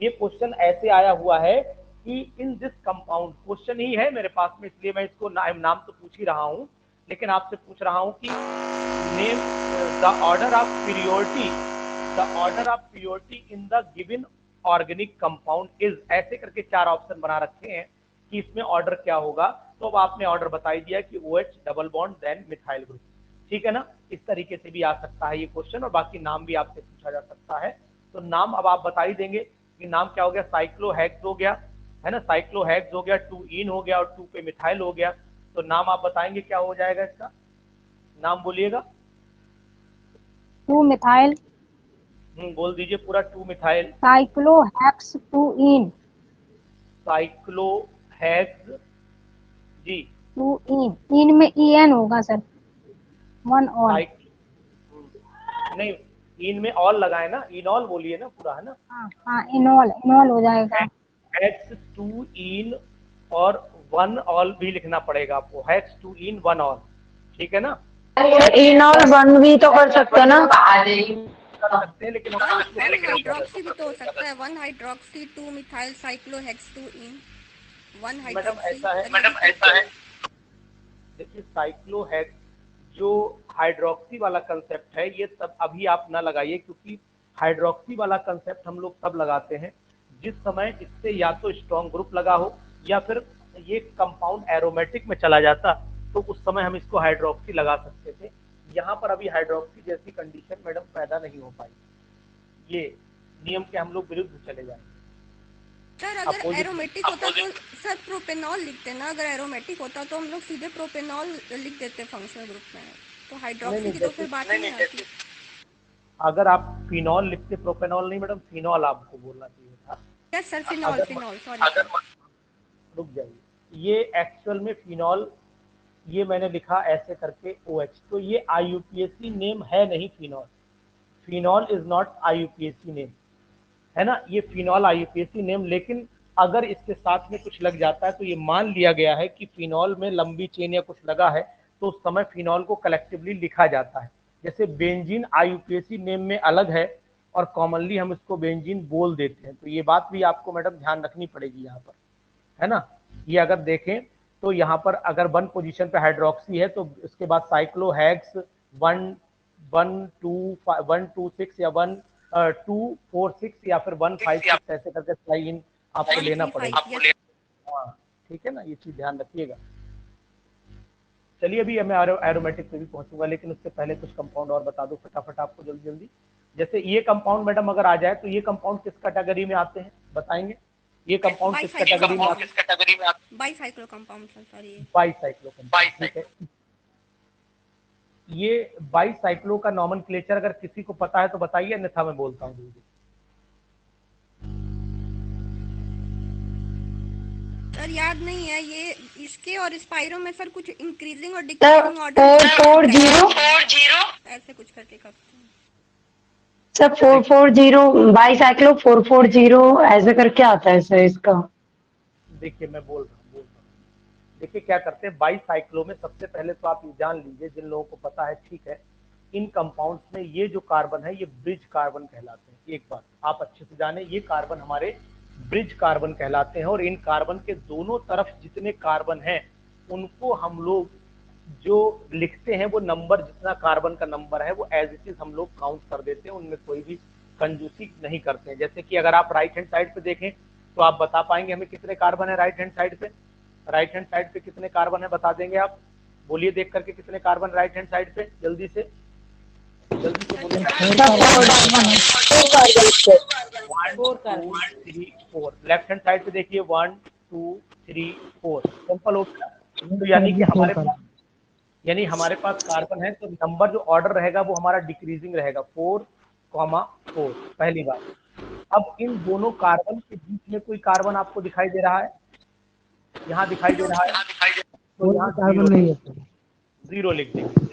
ये क्वेश्चन ऐसे आया हुआ है कि इन दिस कंपाउंड, क्वेश्चन ही है मेरे पास में, इसलिए मैं इसको नाम तो पूछ ही रहा हूँ, लेकिन आपसे पूछ रहा हूँ कि name the order of periodicity, the order of periodicity in the given organic compound is, ऐसे करके 4 ऑप्शन बना रखे हैं कि इसमें ऑर्डर क्या होगा। तो अब आपने ऑर्डर बता ही दिया कि OH double bond then methyl group, ठीक है ना? इस तरीके से भी आ सकता है ये क्वेश्चन, और बाकी नाम भी आपसे पूछा जा सकता है। तो नाम अब आप बता ही देंगे कि नाम क्या हो गया, साइक्लोहेक्स हो गया, है ना, साइक्लोहेक्स हो गया, 2 इन हो गया और 2 पे मिथाइल हो गया। तो नाम आप बताएंगे क्या हो जाएगा इसका, नाम बोलिएगा। 2 मिथाइल बोल दीजिए पूरा, 2 मिथाइल साइक्लोहेक्स 2 इन साइक्लोहेक्स जी 2 इन में EN होगा सर, 1 ऑल। नहीं, इन में ऑल लगाए ना, इनॉल बोलिए ना पूरा, है ना। हाँ इनॉल हो जाएगा। हेक्स 2 इन और 1 ऑल भी लिखना पड़ेगा आपको, हेक्स 2 इन 1 ऑल, ठीक है ना। इनॉल 1 भी तो कर सकते हैं ना। सकते हैं लेकिन हाइड्रोक्सी भी तो हो सकता है, 1 हाइड्रोक्सी 2 मिथाइल साइक्लोहेक्स 2 इन 1 मैडम हाइड्रोक्सी। ऐसा है, देखिए साइक्लोहेक्स जो हाइड्रोक्सी वाला कंसेप्ट है ये सब अभी आप ना लगाइए, क्योंकि हाइड्रोक्सी वाला कंसेप्ट हम लोग तब लगाते हैं जिस समय इससे या तो स्ट्रॉन्ग ग्रुप लगा हो या फिर ये कंपाउंड एरोमेटिक में चला जाता, तो उस समय हम इसको हाइड्रोक्सी लगा सकते थे। यहाँ पर अभी हाइड्रोक्सी जैसी कंडीशन मैडम पैदा नहीं हो पाई, ये नियम के हम लोग विरुद्ध चले जाएंगे। सर अगर एरोमेटिक होता तो सर प्रोपेनॉल लिखते ना, अगर एरोमेटिक होता तो हम लोग सीधे प्रोपेनॉल लिख देते फंक्शनल ग्रुप में, तो हाइड्रोक्सी की तो फिर बात नहीं आती। अगर आप फिनॉल लिखते, प्रोपेनॉल नहीं मैडम, फिनॉल आपको बोलना चाहिए था। Yes sir, phenol sorry. रुक जाइए, ये एक्चुअल में फिनॉल, ये मैंने लिखा ऐसे करके OH, तो ये IUPAC नेम है नहीं phenol, phenol is not IUPAC name, है ना, ये फिनॉल IUPAC नेम। लेकिन अगर इसके साथ में कुछ लग जाता है तो ये मान लिया गया है कि फिनॉल में लंबी चेन या कुछ लगा है तो उस समय फिनॉल को कलेक्टिवली लिखा जाता है। जैसे बेंजीन IUPAC नेम में अलग है और कॉमनली हम इसको बेंजीन बोल देते हैं, तो ये बात भी आपको मैडम ध्यान रखनी पड़ेगी यहाँ पर, है ना। ये अगर देखें तो यहाँ पर अगर 1 पोजीशन पे हाइड्रोक्सी है तो उसके बाद साइक्लोहेक्स 126 या 1246 या फिर 156 ऐसे करके साइन आपको लेना पड़ेगा। हाँ ठीक है ना, ये चीज ध्यान रखिएगा। चलिए अभी मैं एरोमेटिक पे भी पहुंचूंगा, लेकिन उससे पहले कुछ कंपाउंड और बता दो फटाफट आपको जल्दी जल्दी। जैसे ये कंपाउंड मैडम अगर आ जाए तो ये कंपाउंड किस कैटेगरी में आते हैं बताएंगे, ये कंपाउंड किस कैटेगरी में आते हैं? Bicyclo compound sorry, bicyclo compound, ठीक है। ये बाईसाइक्लो का नॉमेनक्लेचर अगर किसी को पता है तो बताइए, अन्यथा मैं बोलता हूँ जल्दी। सर याद नहीं है ये, इसके और स्पाइरो में सर कुछ इंक्रीजिंग और डिक्रीजिंग ऑर्डर 440 ऐसे कुछ करके करते हैं सर, 440 बाईसाइक्लो 440 ऐसे करके आता है सर इसका। देखिए मैं बोल रहा हूँ, देखिए क्या करते हैं बाईसाइक्लो में, सबसे पहले तो आप ये जान लीजिए, जिन लोगों को पता है ठीक है, इन कंपाउंड्स में ये जो कार्बन है ये ब्रिज कार्बन कहलाते हैं। एक बात आप अच्छे से जाने, ये कार्बन हमारे ब्रिज कार्बन कहलाते हैं और इन कार्बन के दोनों तरफ जितने कार्बन हैं उनको हम लोग जो लिखते हैं वो नंबर, जितना कार्बन का नंबर है वो एज इट इज हम लोग काउंट कर देते हैं, उनमें कोई भी कंजूसी नहीं करते हैं। जैसे कि अगर आप राइट हैंड साइड पे देखें तो आप बता पाएंगे हमें कितने कार्बन है राइट हैंड साइड पे? राइट हैंड साइड पे कितने कार्बन है बता देंगे आप? बोलिए देख करके कितने कार्बन राइट हैंड साइड पे, जल्दी से बोलिए। 1 2 3 4। लेफ्ट हैंड साइड पे देखिए 1 2 3 4, सिंपल हो गया। तो यानी हमारे पास कार्बन है तो नंबर जो ऑर्डर रहेगा वो हमारा डिक्रीजिंग रहेगा, 4,4 पहली बात। अब इन दोनों कार्बन के बीच में कोई कार्बन आपको दिखाई दे रहा है? यहाँ दिखाई दे रहा है तो यहाँ कार्बन नहीं है, 0 लिख देंगे।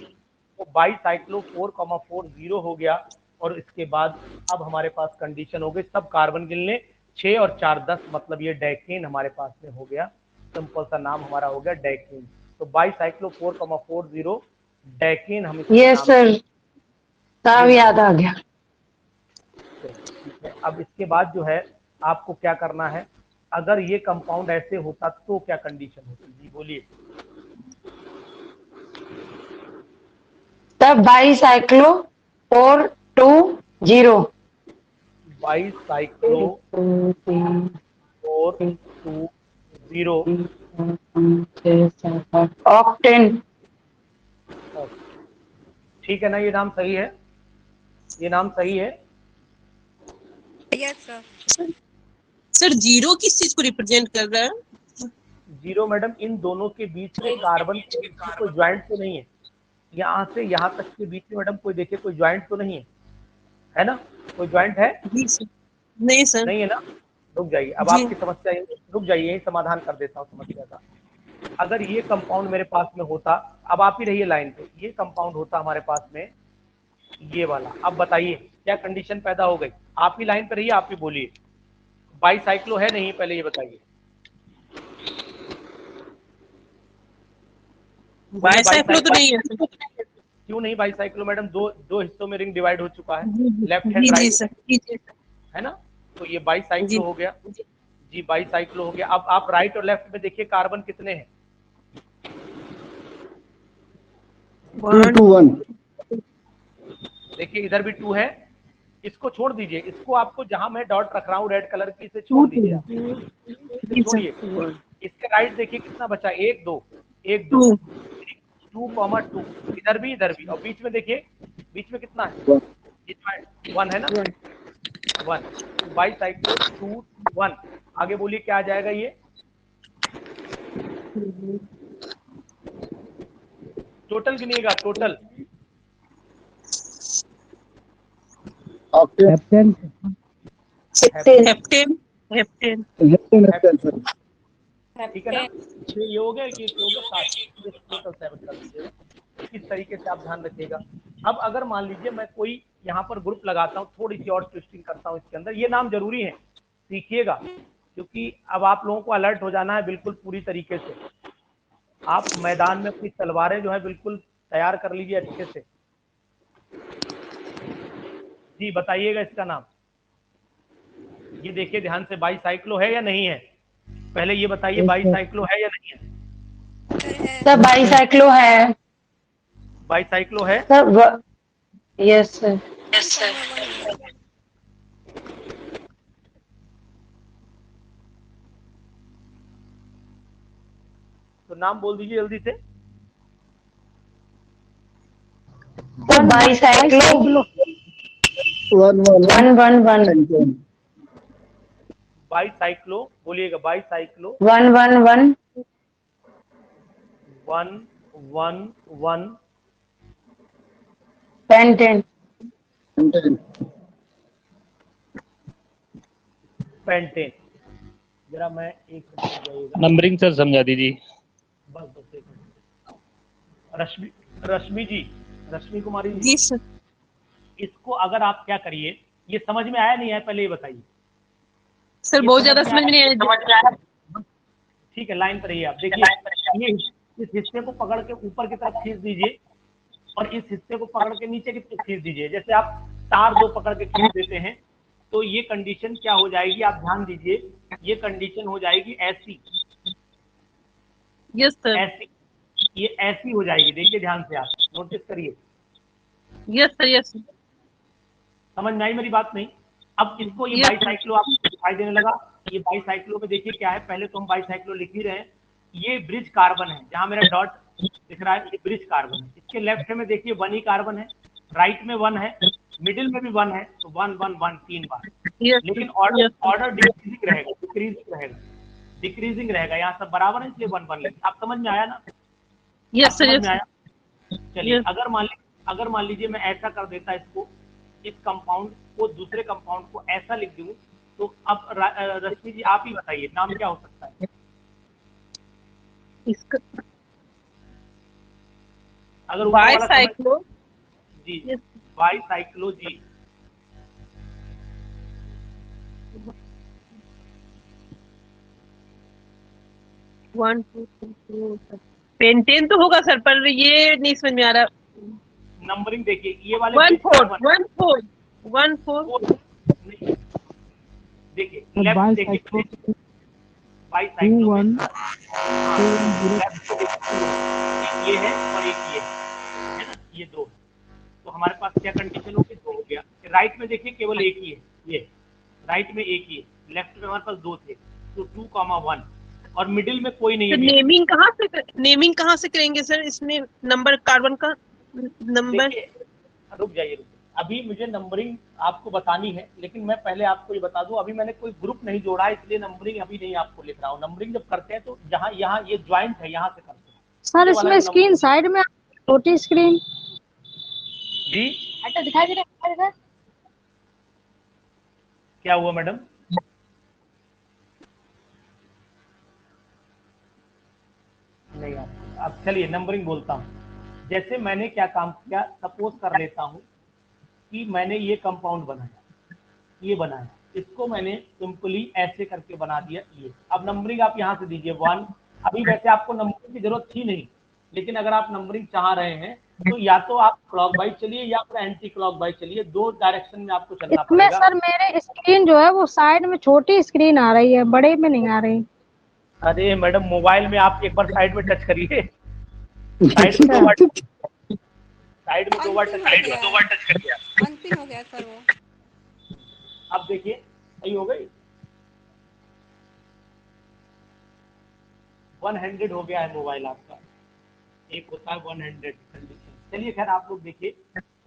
तो बाईसाइक्लो 4,4 0 हो गया और इसके बाद अब हमारे पास कंडीशन हो गई, सब कार्बन गिन लें, 6 और 4 10, मतलब ये डाइकेन हमारे पास में हो गया, सिंपल सा नाम हमारा हो गया डाइकेन। तो बाईसाइक्लो 4,40 डाइकेन हम ये सर तब याद आ गया। ठीक है, अब इसके बाद जो है आपको क्या करना है, अगर ये कंपाउंड ऐसे होता तो क्या कंडीशन होती? जी बोलिए। तब बाईसाइक्लो 420 बाईसाइक्लो 420 ऑक्टेन। ठीक है ना, ये नाम सही है, ये नाम सही है। Yes sir. सर जीरो किस चीज को रिप्रेजेंट कर रहा है? जीरो मैडम इन दोनों के बीच में कार्बन कोई ज्वाइंट तो नहीं है, यहाँ से यहाँ तक के बीच में मैडम कोई देखिए कोई ज्वाइंट तो नहीं है ना? कोई ज्वाइंट है? नहीं सर। नहीं है ना? रुक जाइए, अब जी। आपकी समस्या रुक जाइए, यही समाधान कर देता हूँ समस्या का। अगर ये कंपाउंड मेरे पास में होता, अब आप ही रहिए लाइन पे, ये कंपाउंड होता हमारे पास में ये वाला, अब बताइए क्या कंडीशन पैदा हो गई? आप ही लाइन पे रहिए, आप ही बोलिए, बाईसाइक्लो है नहीं, पहले ये बताइए। बाईसाइक्लो तो नहीं है। क्यों नहीं बाईसाइक्लो मैडम? दो हिस्सों में रिंग डिवाइड हो चुका है, लेफ्ट हैंड जी राइट, है ना? तो ये बाईसाइक्लो हो गया जी, बाईसाइक्लो हो गया। अब आप राइट और लेफ्ट में देखिए कार्बन कितने हैं? 2 to 1। देखिए इधर भी 2 है, इसको छोड़ दीजिए, इसको आपको जहां मैं डॉट रख रहा हूँ रेड कलर की, इसे छोड़ दीजिए आप, छोड़िए। इसके राइट देखिए कितना बचा, 1 2 1 2 2, 2। इधर भी और बीच में देखिए, बीच में कितना है? 1 है ना? 1 बाईसाइक्लो 2 1। आगे बोलिए क्या आ जाएगा ये? टोटल गिनिएगा, टोटल हेप्टेन। ठीक है ना? 6 ये हो गया, ये हो गया 7, टोटल 7 कर दीजिएगा। इस तरीके से आप ध्यान रखिएगा। अब अगर मान लीजिए मैं कोई यहाँ पर ग्रुप लगाता हूँ, थोड़ी सी और ट्विस्टिंग करता हूँ इसके अंदर, ये नाम जरूरी है, सीखिएगा, क्योंकि अब आप लोगों को अलर्ट हो जाना है बिल्कुल पूरी तरीके से। आप मैदान में अपनी तलवारें जो है बिल्कुल तैयार कर लीजिए अच्छे से। जी बताइएगा इसका नाम। ये देखिए ध्यान से, बाईसाइक्लो है या नहीं है? पहले ये बताइए, बाईसाइक्लो है या नहीं है? सर बाईसाइक्लो है। बाईसाइक्लो है सर यस सर। तो नाम बोल दीजिए जल्दी से। Sir bicyclo 111। बाईसाइक्लो बोलिएगा, बाईसाइक्लो 111 111 पेंटेन। पेंटेन। जरा मैं एक नंबरिंग सर समझा दीजिए। बस एक रश्मि जी, रश्मि कुमारी जी सर। इसको अगर आप क्या करिए, ये समझ में आया नहीं है पहले ये बताइए। सर बहुत ज्यादा समझ में नहीं आया। ठीक है, लाइन पर रहिए आप। देखिए ये इस हिस्से को पकड़ के ऊपर की तरफ खींच दीजिए और इस हिस्से को पकड़ के नीचे की तरफ खींच दीजिए। जैसे आप तार दो पकड़ के खींच देते हैं, तो ये कंडीशन क्या हो जाएगी, आप ध्यान दीजिए, ये कंडीशन हो जाएगी ऐसी। Yes sir. ऐसी, ये ऐसी हो जाएगी। देखिए ध्यान से, आप नोटिस करिए। Yes sir, yes. समझ में आई मेरी बात? नहीं। अब इसको ये बाईसाइक्लो आपको दिखाई देने लगा। ये बाईसाइक्लो में देखिए क्या है, पहले तो हम बाईसाइक्लो लिख ही रहे हैं। ये ब्रिज कार्बन है, जहां मेरा डॉट दिख रहा है ये ब्रिज कार्बन है। इसके लेफ्ट में देखिए 1 ही कार्बन है, राइट में 1 है, मिडिल में भी 1 है, तो 1 1 1 3 बार। लेकिन ऑर्डर डिक्रीजिंग रहेगा। यहाँ सब बराबर है, इसलिए 1 1 लिखिए। आप समझ में आया ना? Yes sir, yes. चलिए अगर मान लीजिए मैं ऐसा कर देता इसको, इस कंपाउंड को दूसरे कंपाउंड को ऐसा लिख दूं, तो अब रश्मि जी आप ही बताइए नाम क्या हो सकता है इसका? अगर बाईसाइक्लो जी, बाईसाइक्लो जी। पेंटेन तो होगा सर, पर ये नहीं समझ में आ रहा। नंबरिंग देखिए, ये वाले 1 4 1 4 1 4 देखिए, लेफ्ट देखिए, बाईसाइक्लो ये है और एक ये है ना, ये 2। तो हमारे पास क्या कंडीशन होगी? 2 हो गया। राइट में देखिए केवल एक ही है, ये राइट में एक ही है, लेफ्ट में हमारे पास 2 थे, तो 2, 1 और मिडिल में कोई नहीं है। नेमिंग कहाँ से करेंगे सर इसमें? नंबर कार्बन का नंबर। रुक जाइए, अभी मुझे नंबरिंग आपको बतानी है, लेकिन मैं पहले आपको ये बता दूं, अभी मैंने कोई ग्रुप नहीं जोड़ा, इसलिए नंबरिंग अभी नहीं आपको लिख रहा हूँ। नंबरिंग जब करते हैं तो जहाँ यहाँ ये ज्वाइंट है, यहाँ से करते हैं। सर ये वाला इसमें जो स्क्रीन नंबर साइड में छोटी स्क्रीन जी दिखाई दे रहा है। क्या हुआ मैडम? नहीं आपको, अब चलिए नंबरिंग बोलता हूँ। जैसे मैंने क्या काम किया, सपोज कर लेता हूँ कि मैंने ये कंपाउंड बनाया, ये बनाया, इसको मैंने सिंपली ऐसे करके बना दिया ये। अब नंबरिंग आप यहाँ से दीजिए 1। अभी वैसे आपको नंबरिंग की जरूरत थी नहीं, लेकिन अगर आप नंबरिंग चाह रहे हैं तो या तो आप क्लॉक वाइज चलिए या फिर एंटी क्लॉक वाइज चलिए, 2 डायरेक्शन में आपको चलना इसमें पड़ेगा। सर मेरे स्क्रीन जो है वो साइड में छोटी स्क्रीन आ रही है, बड़े में नहीं आ रही। अरे मैडम, मोबाइल में आप एक बार साइड में टच करिए, साइड में 2 बार, साइड में 2 बार टच करिए। अनपिन हो गया सर वो। अब देखिए सही हो गई, 100 हो गया है मोबाइल आपका। एक होता है 100 कंडीशन। चलिए खैर आप लोग देखिए,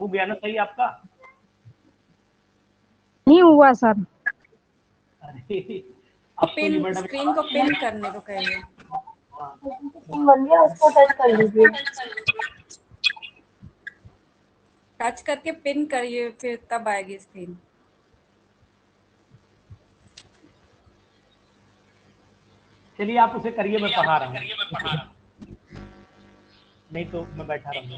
हो गया ना सही आपका? नहीं हुआ सर। अरे अब तो ये पिन, मैडम स्क्रीन को पिन करने को कहिए। बन गया, उसको टच कर लीजिए। टच करके पिन करिए, फिर तब आएगी स्क्रीन। चलिए आप उसे करिए, मैं पढ़ा रहा हूँ, नहीं तो मैं बैठा रहूँगा।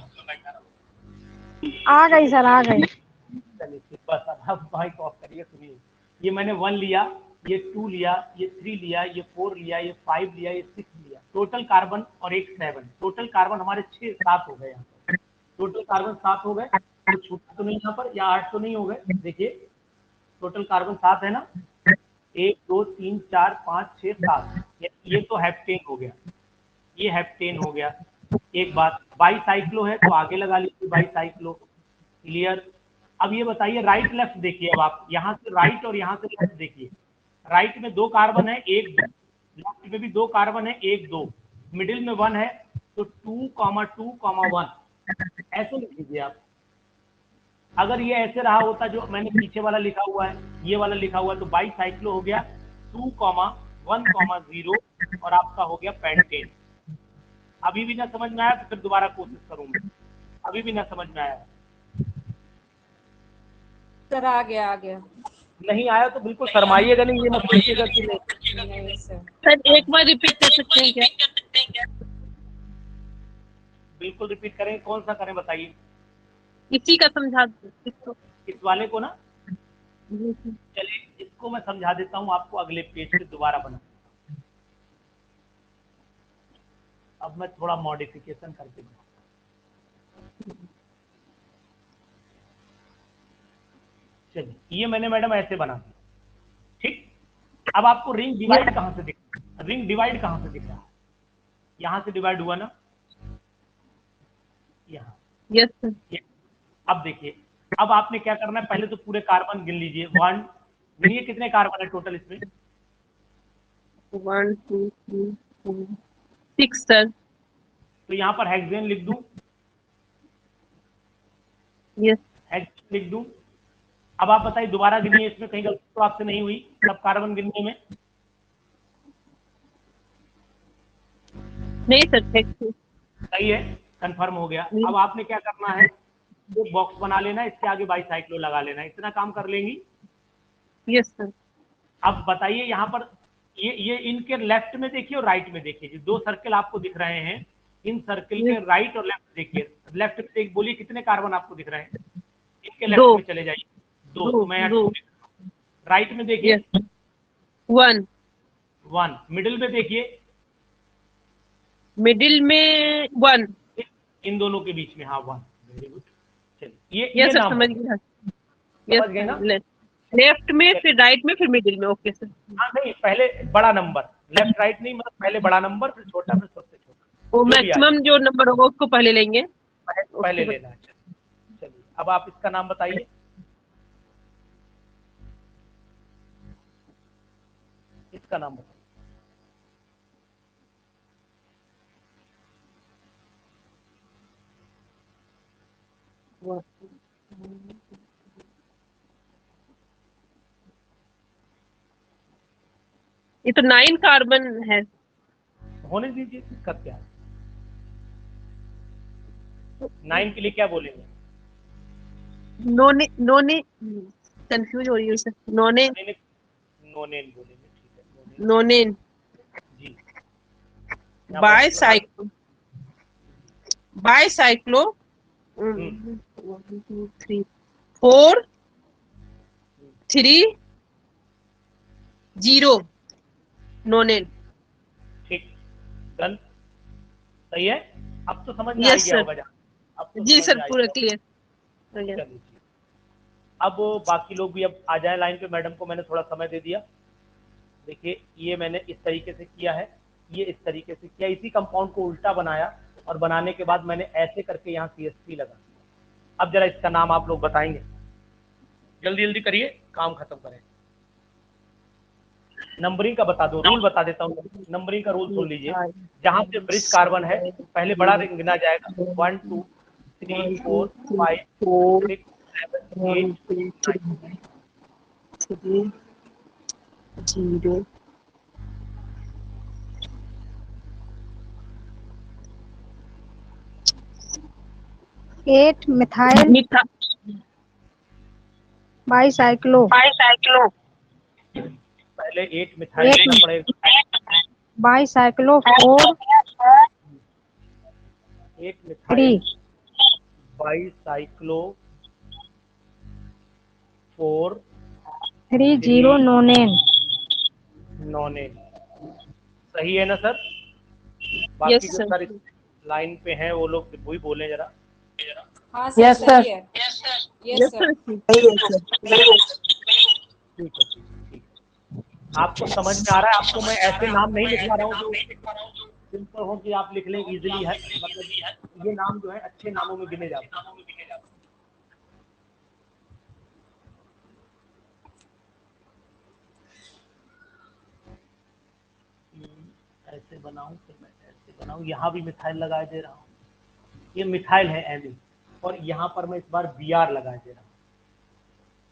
आ गई सर, आ गई। चलिए ठीक, बस अब आप माइक ऑफ करिए, सुनिए। ये मैंने 1 लिया, ये 2 लिया, ये 3 लिया, ये 4 लिया, ये 5 लिया, ये 6 लिया। टोटल कार्बन और एक 7, टोटल कार्बन हमारे 7 हो गए। यहाँ टोटल कार्बन 7 हो गए, तो छूटा तो नहीं यहाँ पर, या 8 तो नहीं हो गए? देखिए टोटल कार्बन 7 है ना, 1 2 3 4 5 6 7। ये तो हेप्टेन हो गया, ये हेप्टेन हो गया। एक बात, बाईसाइक्लो है तो आगे लगा लीजिए बाईसाइक्लो। क्लियर? अब ये बताइए राइट लेफ्ट देखिए, अब आप यहाँ से राइट और यहाँ से लेफ्ट देखिए। राइट में 2 कार्बन है, 1 2, लेफ्ट में भी 2 कार्बन है, 1 2, मिडिल में 1 है, तो 2 2 1 ऐसे लिख लीजिए आप। अगर ये ऐसे रहा होता जो मैंने पीछे वाला लिखा हुआ है, ये वाला लिखा हुआ है, तो बाईसाइक्लो हो गया 2 1 0 और आपका हो गया पेंटेन। अभी भी ना समझ में आया तो फिर दोबारा कोशिश करूंगा। अभी भी ना समझ में आया? सर आ गया, आ गया। नहीं आया तो बिल्कुल शर्माइएगा नहीं, ये मत सोचिएगा कि नहीं सर। सर एक बार रिपीट कर सकते हैं क्या? बिल्कुल रिपीट करें। कौन सा करें बताइए? इसी का समझा दो इसको। इस वाले को ना, चलिए इसको मैं समझा देता हूँ आपको, अगले पेज पे दोबारा बना। अब मैं थोड़ा मॉडिफिकेशन करके बना। चलिए ये मैंने मैडम ऐसे बना दिया, ठीक। अब आपको रिंग डिवाइड कहाँ से दिख रहा है? रिंग डिवाइड कहाँ से दिख रहा है? यहाँ से डिवाइड हुआ ना, यहाँ। Yes sir. अब देखिए, अब आपने क्या करना है, पहले तो पूरे कार्बन गिन लीजिए। 1, गिनिए कितने कार्बन है टोटल इसमें? 1 2 3 4 6 सर। तो यहाँ पर हेक्सेन लिख दूं? यस। हेक्सेन लिख दूं? अब आप बताइए, दोबारा गिनिए, इसमें कहीं गलती तो आपसे नहीं हुई सब कार्बन गिनने में? नहीं सर, थैंक यू। सही है, कंफर्म हो गया। अब आपने क्या करना है, एक बॉक्स बना लेना, इसके आगे बाईसाइक्लो लगा लेना। इतना काम कर लेंगी? Yes sir. अब बताइए यहाँ पर, ये इनके लेफ्ट में देखिए और राइट में देखिए, जो 2 सर्कल आपको दिख रहे हैं, इन सर्कल के राइट और लेफ्ट देखिए। लेफ्ट में देख, बोलिए कितने कार्बन आपको दिख रहे हैं? इनके लेफ्ट में चले जाइए, 2, तो मैं 2। राइट में देखिए 1। 1, मिडिल में देखिए, मिडिल में 1। इन दोनों के बीच में, हाँ 1। Very good. चलिए यस ये सर, नाम समझ हो गया। समझ गए ना? लेफ्ट में, फिर राइट में, फिर मिडिल में। Okay sir. हाँ नहीं, पहले बड़ा नंबर, लेफ्ट राइट नहीं, मतलब पहले बड़ा नंबर, फिर छोटा, फिर सबसे छोटा। वो मैक्सिमम जो नंबर होगा उसको पहले लेंगे। पहले लेना है। चलिए अब आप इसका नाम बताइए। इसका नाम बताइए। ये तो 9 कार्बन है। होने दीजिए, दिक्कत क्या है। 9 के लिए क्या बोलेंगे? नोने कंफ्यूज हो रही है उससे। नोनेन नोनेन बोलेंगे, ठीक है। नोनेन जी बाईसाइक्लो 1 2 3 4 3 0 नोनेन। ठीक, डन, सही है। अब तो समझ में आ यस गया सर। होगा अब तो जी समझ सर, में आ पूरा गया। क्लियर। चलिए, अब बाकी लोग भी अब आ जाए लाइन पे। मैडम को मैंने थोड़ा समय दे दिया। देखिए, ये मैंने इस तरीके से किया है, ये इस तरीके से किया, इसी कंपाउंड को उल्टा बनाया और बनाने के बाद मैंने ऐसे करके यहाँ CH3 लगा दिया। अब जरा इसका नाम आप लोग बताएंगे, जल्दी जल्दी करिए, काम खत्म करें। नंबरिंग का बता दो, रूल बता देता हूँ। नंबरिंग का रूल सुन लीजिए। जहां से ब्रिज कार्बन है पहले बड़ा रिंग गिना जाएगा, 1 2 3 4 5 6 7 8 9। 0 8 मिथाइल बाईसाइक्लो पहले 8 मिथाइल लिखना पड़ेगा। Bicyclo 4 8 methyl bicyclo 4 30 नोनेन। नोनेन। सही है ना सर? बाकी यस जो सर। सर लाइन पे हैं वो लोग वही बोले जरा। हाँ सर, यस सर। सही है। Yes yes sir. सर। ठीक है, ठीक है। आपको समझ में आ रहा है? आपको मैं ऐसे नाम नहीं लिखवा रहा हूँ जो सिंपल हो कि आप लिख लें इजीली है, मतलब ये नाम जो है अच्छे नामों में गिने जाते हैं। ऐसे बनाऊं, फिर मैं ऐसे बनाऊं, यहाँ भी मिथाइल लगा दे रहा हूँ। ये मिथाइल है एमी, और यहाँ पर मैं इस बार Br लगा दे रहा हूँ।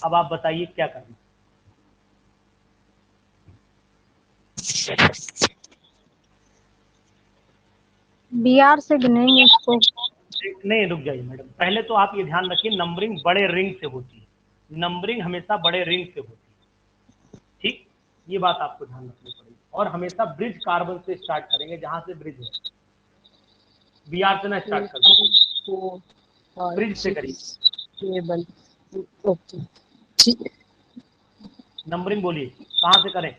अब आप बताइए क्या करना। Br से गिनेंगे इसको। नहीं, रुक जाइए मैडम, पहले तो आप ये ध्यान रखिए, नंबरिंग बड़े रिंग से होती है। नंबरिंग हमेशा बड़े रिंग से होती है, ठीक, ये बात आपको ध्यान रखनी पड़ेगी। और हमेशा ब्रिज कार्बन से स्टार्ट करेंगे, जहां से ब्रिज है। Br से ना स्टार्ट कर, ब्रिज से करिए। ओके, ठीक। नंबरिंग बोलिए, कहां से करें?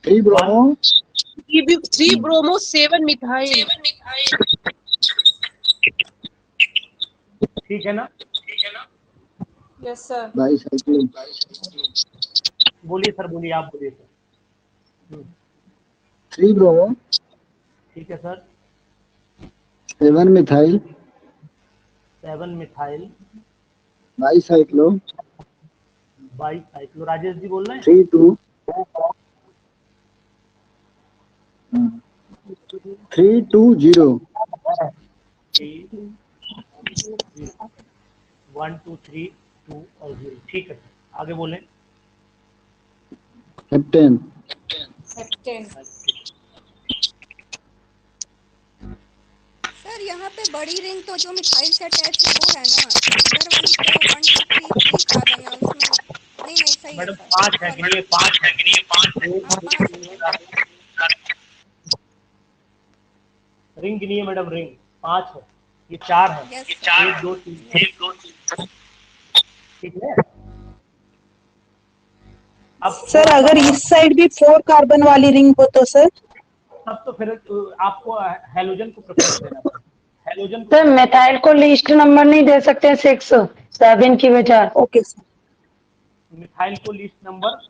3 ब्रोमो 3 ब्रोमो 7 मिथाइल। ठीक है ना? Yes sir. बाईसाइक्लिक बोलिए सर, बोलिए, आप बोलिए सर। 3 ब्रोमो ठीक है sir. 7 methyl 7 methyl bicyclo bicyclo. Rajesh ji बोल रहे हैं? 3 2 3 2 0 1 2 3 2 और 0। ठीक है सर, आगे बोलें। हेप्टेन सर यहाँ पे बड़ी रिंग तो जो मिथाइल से अटैच है वो है ना, इधर वाली तो 1 2 3 कार्बन है उसमें। नहीं नहीं, सही है मैडम सर। 5 है, गिनिए 5 है, गिनिए 5 है। हाँ, 5 रिंग गिनिए मैडम, रिंग 5 है, ये 4 है। यस ये सर। 1 2 3 1 2 3। ठीक है। अब सर अगर इस साइड भी 4 कार्बन वाली रिंग हो तो सर? तब तो फिर आपको हेलोजन को प्रेफरेंस देना पड़ेगा। हेलोजन को सर मिथाइल को लिस्ट नंबर नहीं दे सकते 6 7 की बजाय? Okay sir. मिथाइल को लिस्ट नंबर,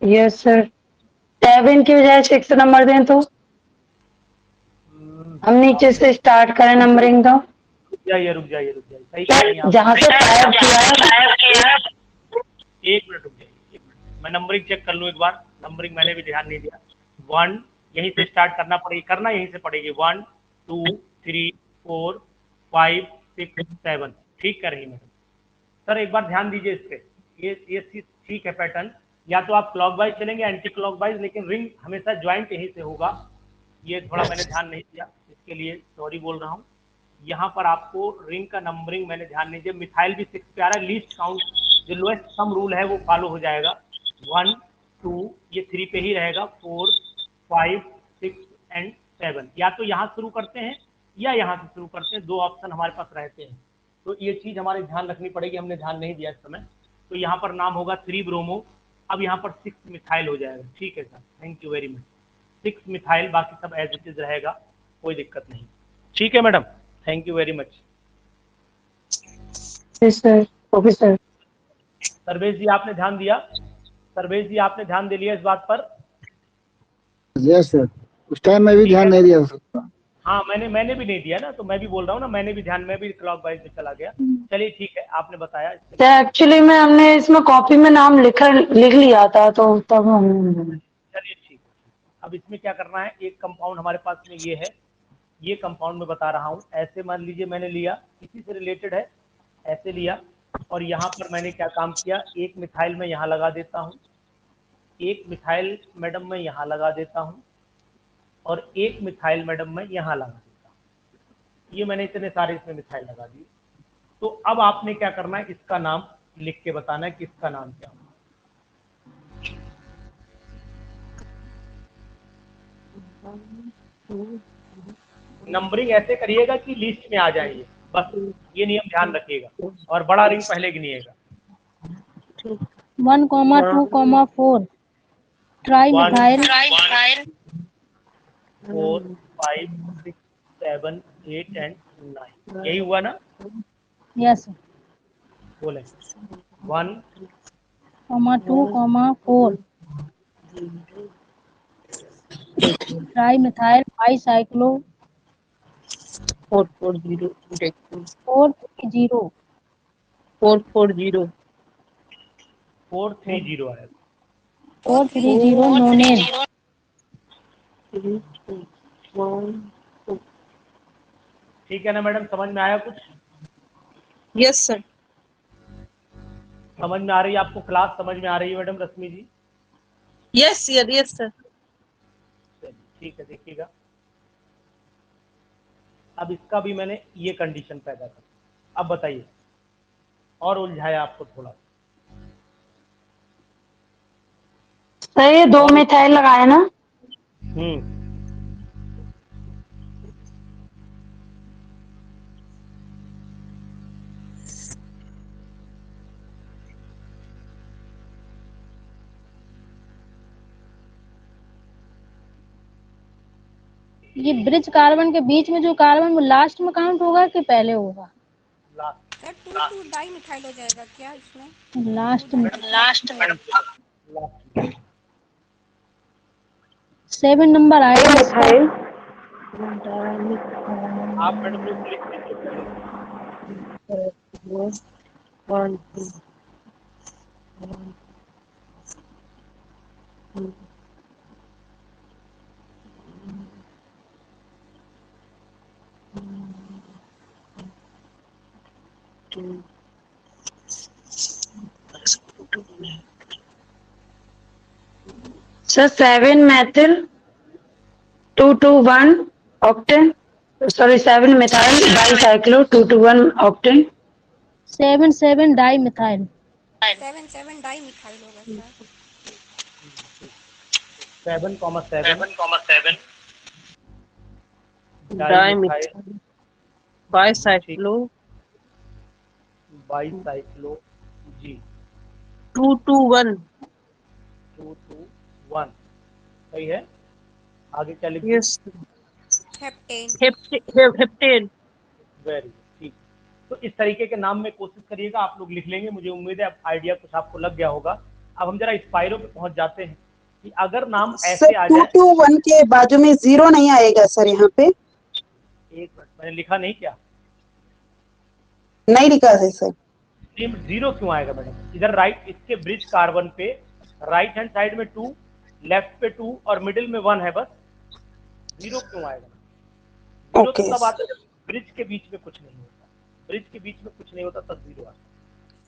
यस सर। 7 की बजाय 6 नंबर दें तो हम नीचे से स्टार्ट करें नंबरिंग तो। रुक जाइए, सही कह रही हैं आप। जहाँ से टाइप किया है। एक मिनट रुक जाइए, एक मिनट, मैं नंबरिंग चेक कर लूँ एक बार। नंबरिंग मैंने भी ध्यान नहीं दिया। 1 यहीं से स्टार्ट करना पड़ेगी, करना यहीं से पड़ेगी। 1 2 3 4 5 6 7। ठीक कर रही मैडम। सर एक बार ध्यान दीजिए इस पे, ये ठीक है पैटर्न, या तो आप क्लॉकवाइज चलेंगे एंटी क्लॉकवाइज, लेकिन रिंग हमेशा ज्वाइंट यहीं से होगा। ये थोड़ा मैंने ध्यान नहीं दिया, इसके लिए सॉरी बोल रहा हूँ। यहाँ पर आपको रिंग का नंबरिंग मैंने ध्यान नहीं दिया। मिथाइल भी 6 पे आ रहा है, लीस्ट काउंट जो लोएस्ट सम रूल है वो फॉलो हो जाएगा। 1 2 ये 3 पे ही रहेगा, 4 5 6 एंड 7। या तो यहाँ शुरू करते हैं या यहाँ से शुरू करते हैं, 2 ऑप्शन हमारे पास रहते हैं। तो ये चीज़ हमारे ध्यान रखनी पड़ेगी, हमने ध्यान नहीं दिया इस समय। तो यहाँ पर नाम होगा 3 ब्रोमो, अब यहाँ पर 6 मिथाइल हो जाएगा। ठीक है sir, thank you very much. 6 methyl, बाकी सब एज इट इज रहेगा, कोई दिक्कत नहीं। ठीक है madam, thank you very much. Sir professor. Sarvesh ji आपने ध्यान दिया? सर्वेश जी आपने ध्यान दे लिया इस बात पर? यस सर, उस टाइम मैं भी ध्यान नहीं दिया उसका। हाँ मैंने भी नहीं दिया ना, तो मैं भी बोल रहा हूँ ना, मैंने भी ध्यान, मैं भी क्लॉकवाइज में चला गया। चलिए ठीक है, आपने बताया। एक्चुअली में हमने इसमें कॉपी में नाम लिख लिया था, तो तब हम। चलिए ठीक है। अब इसमें क्या करना है, एक कंपाउंड हमारे पास में ये है, ये कंपाउंड में बता रहा हूँ। ऐसे मान लीजिए मैंने लिया, इसी से रिलेटेड है, ऐसे लिया और यहाँ पर मैंने क्या काम किया, एक मिथाइल में यहाँ लगा देता हूँ, एक मिथाइल मैडम मैं यहाँ लगा देता हूँ और एक मिथाइल मैडम मैं यहाँ लगा देता हूँ। ये मैंने इतने सारे इसमें मिथाइल लगा दिए। तो अब आपने क्या करना है, इसका नाम लिख के बताना है कि इसका नाम क्या होगा। नंबरिंग ऐसे करिएगा कि लिस्ट में आ जाएंगे, बस ये नियम ध्यान रखिएगा, और बड़ा रिंग पहले गिनिएगा। 1, 2, 4 ट्राई मिथाइल 4 5 6 7 8 एंड 9, यही हुआ ना? यस। बोले 1, 2, 4 ट्राई मिथाइल बाईसाइक्लो 440 430 440 430 आया। 430 नोनेन। ठीक है ना मैडम, समझ में आया कुछ? Yes sir. समझ में आ रही है आपको? क्लास समझ में आ रही है madam Rashmi ji? Yes yes sir. ठीक है, देखिएगा अब इसका भी मैंने ये कंडीशन पैदा कर। अब बताइए, और उलझाया आपको थोड़ा। सर ये 2 मिथाइल लगाए ना? ये ब्रिज कार्बन के बीच में जो कार्बन वो लास्ट में काउंट होगा कि पहले होगा? सर 2 डाई मिथाइल हो जाएगा क्या इसमें? लास्ट में 7 नंबर आएगा मिथाइल। आप मैडम लोग लिख लीजिए। 1 2 sir 7 methyl 221 octane, sorry 7 methyl dicyclo 221 octane। 7 di methyl 7 di methyl होगा सर। 7,7 डाइमिथाइल बाईसाइक्लो जी 221 सही है। आगे क्या लिखिए? Yes heptane. हेप्टेन। वेरी ठीक। तो इस तरीके के नाम में कोशिश करिएगा, आप लोग लिख लेंगे, मुझे उम्मीद है आइडिया कुछ आपको लग गया होगा। अब हम जरा स्पाइरो पे पहुंच जाते हैं कि अगर नाम ऐसे आ जाए। 221 के बाजू में 0 नहीं आएगा सर यहाँ पे? एक मिनट, मैंने लिखा नहीं क्या? नहीं लिखा है सर। 0 क्यों आएगा मैडम? इधर राइट, इसके ब्रिज कार्बन पे राइट हैंड साइड में 2, लेफ्ट पे 2 और मिडिल में 1 है, बस 0 क्यों आएगा? 0 तो तब आता है जब ब्रिज के बीच में कुछ नहीं होता। ब्रिज के बीच में कुछ नहीं होता तब 0 आता है।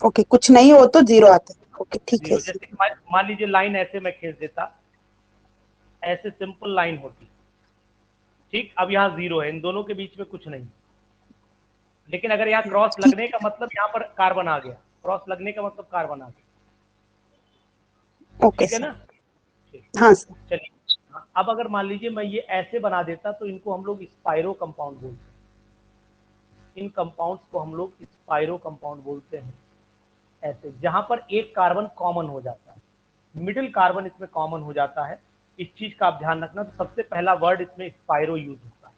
ओके, कुछ नहीं हो तो 0 आता है। ओके ठीक है जीरो। जैसे मान लीजिए लाइन ऐसे मैं खींच देता, ऐसे सिंपल लाइन होती, ठीक। अब यहाँ जीरो है, इन दोनों के बीच में कुछ नहीं, लेकिन अगर यहाँ क्रॉस लगने का मतलब यहाँ पर कार्बन आ गया, क्रॉस लगने का मतलब कार्बन आ गया, ओके ठीक है ना। हाँ सर। चलिए अब अगर मान लीजिए मैं ये ऐसे बना देता तो इनको हम लोग स्पाइरो कंपाउंड बोलते हैं। इन कंपाउंड्स को हम लोग स्पाइरो कंपाउंड बोलते हैं। ऐसे जहां पर एक कार्बन कॉमन हो जाता है, मिडिल कार्बन इसमें कॉमन हो जाता है, इस चीज का आप ध्यान रखना। तो सबसे पहला वर्ड इसमें स्पाइरो यूज होता है,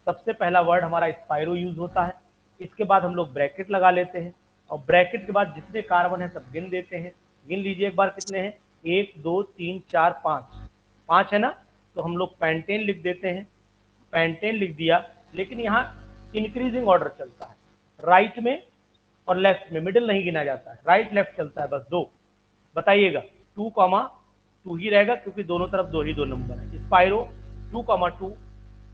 सबसे पहला वर्ड हमारा स्पाइरो यूज होता है। इसके बाद हम लोग ब्रैकेट लगा लेते हैं और ब्रैकेट के बाद जितने कार्बन है सब गिन देते हैं। गिन लीजिए एक बार कितने हैं, 1 2 3 4 5 है ना। तो हम लोग पेंटेन लिख देते हैं, पेंटेन लिख दिया। लेकिन यहाँ इंक्रीजिंग ऑर्डर चलता है, राइट में और लेफ्ट में, मिडिल नहीं गिना जाता है, राइट लेफ्ट चलता है, बस 2। बताइएगा 2,2 ही रहेगा क्योंकि दोनों तरफ 2 ही 2 नंबर है। स्पाइरो 2,2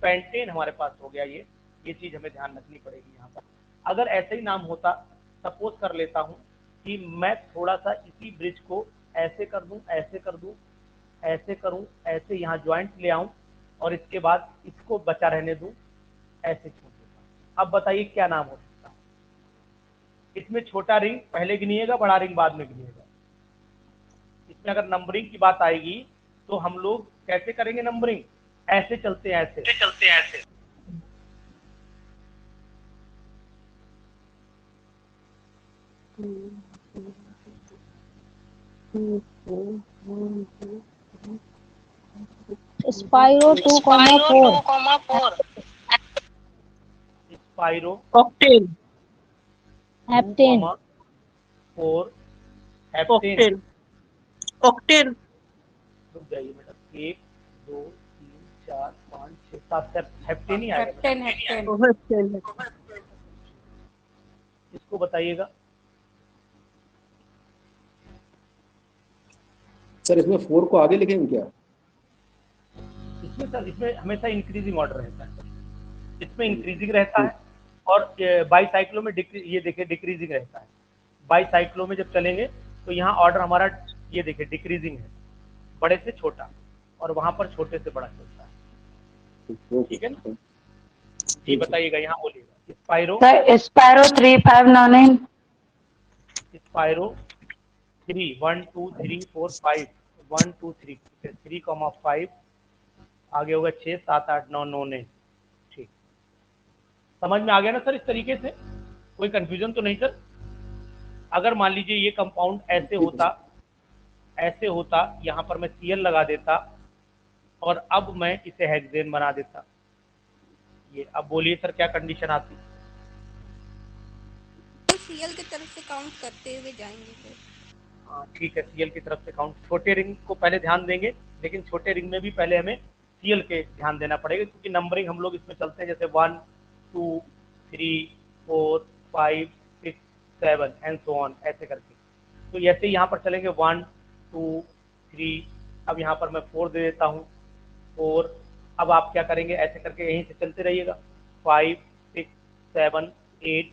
पेंटेन हमारे पास हो गया। ये चीज हमें ध्यान रखनी पड़ेगी यहाँ पर। अगर ऐसे ही नाम होता, सपोज कर लेता हूँ कि मैं थोड़ा सा इसी ब्रिज को ऐसे कर दूं, ऐसे कर दूं, ऐसे करूं, ऐसे यहाँ ज्वाइंट ले आऊं और इसके बाद इसको बचा रहने दूं, ऐसे छोड़ देता। अब बताइए क्या नाम हो सकता है इसमें? छोटा रिंग पहले गिनिएगा, बड़ा रिंग बाद में गिनिएगा। इसमें अगर नंबरिंग की बात आएगी तो हम लोग कैसे करेंगे नंबरिंग? ऐसे चलते हैं, ऐसे चलते हैं, ऐसे। Spiro 2,4 spiro octane, heptane 4 heptane. Octane, रुक जाइए मैडम, 1 2 3 4 5 6 7 हेप्टेन ही आएगा। हेप्टेन। इसको बताइएगा सर। इसमें 4 को आगे लिखेंगे क्या? इसमें सर, इसमें हमेशा इंक्रीजिंग ऑर्डर रहता है, इसमें इंक्रीजिंग रहता है और बाईसाइक्लो में ये देखिए डिक्रीजिंग रहता है। बाईसाइक्लो में जब चलेंगे तो यहाँ ऑर्डर हमारा ये देखिए डिक्रीजिंग है, बड़े से छोटा, और वहां पर छोटे से बड़ा चलता है, ठीक है ना। ये बताइएगा, यहाँ बोलिएगा स्पाइरो। स्पाइरो 3,5,9 स्पाइरो 3 1 2 3 4 5 1 2 3 3,5 आगे होगा 6 7 8 9 9 ने। ठीक, समझ में आ गया ना सर? इस तरीके से कोई कंफ्यूजन तो नहीं सर? अगर मान लीजिए ये कंपाउंड ऐसे होता, ऐसे होता, यहाँ पर मैं Cl लगा देता और अब मैं इसे हेक्सेन बना देता, ये। अब बोलिए सर क्या कंडीशन आती? तो Cl की तरफ से काउंट करते हुए जाएंगे फिर। हाँ ठीक है, Cl की तरफ से काउंट। छोटे रिंग को पहले ध्यान देंगे, लेकिन छोटे रिंग में भी पहले हमें Cl के ध्यान देना पड़ेगा, क्योंकि नंबरिंग हम लोग इसमें चलते हैं जैसे 1 2 3 4 5 6 7 एंड सो ऑन, ऐसे करके। तो ऐसे यहाँ पर चलेंगे 1 2 3, अब यहाँ पर मैं 4 दे देता हूँ, 4। अब आप क्या करेंगे, ऐसे करके यहीं से चलते रहिएगा, 5 6 7 8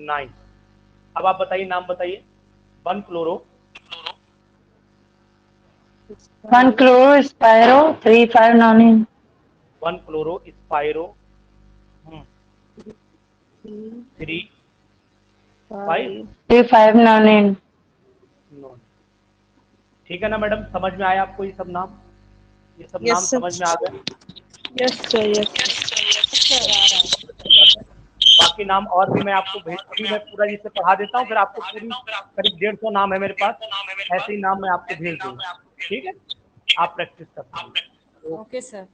9। अब आप बताइए, नाम बताइए। 1 chloro 1 chloro spiro 3,5,9 1 chloro spiro 3 5 3,5,9। ठीक है ना मैडम? समझ में आया आपको ये सब नाम? ये सब नाम समझ में आ गए? Yes sir, yes. बाकी नाम और भी मैं आपको भेज, मैं पूरा जिससे पढ़ा देता हूँ, फिर आपको पूरी करीब 150 नाम है मेरे पास, ऐसे ही नाम मैं आपको भेज दूंगा, ठीक है? आप प्रैक्टिस करते हैं। Okay sir.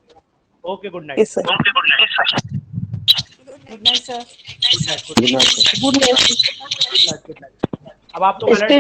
Okay, good night. Good night sir. Good night. अब आप लोग अलर्ट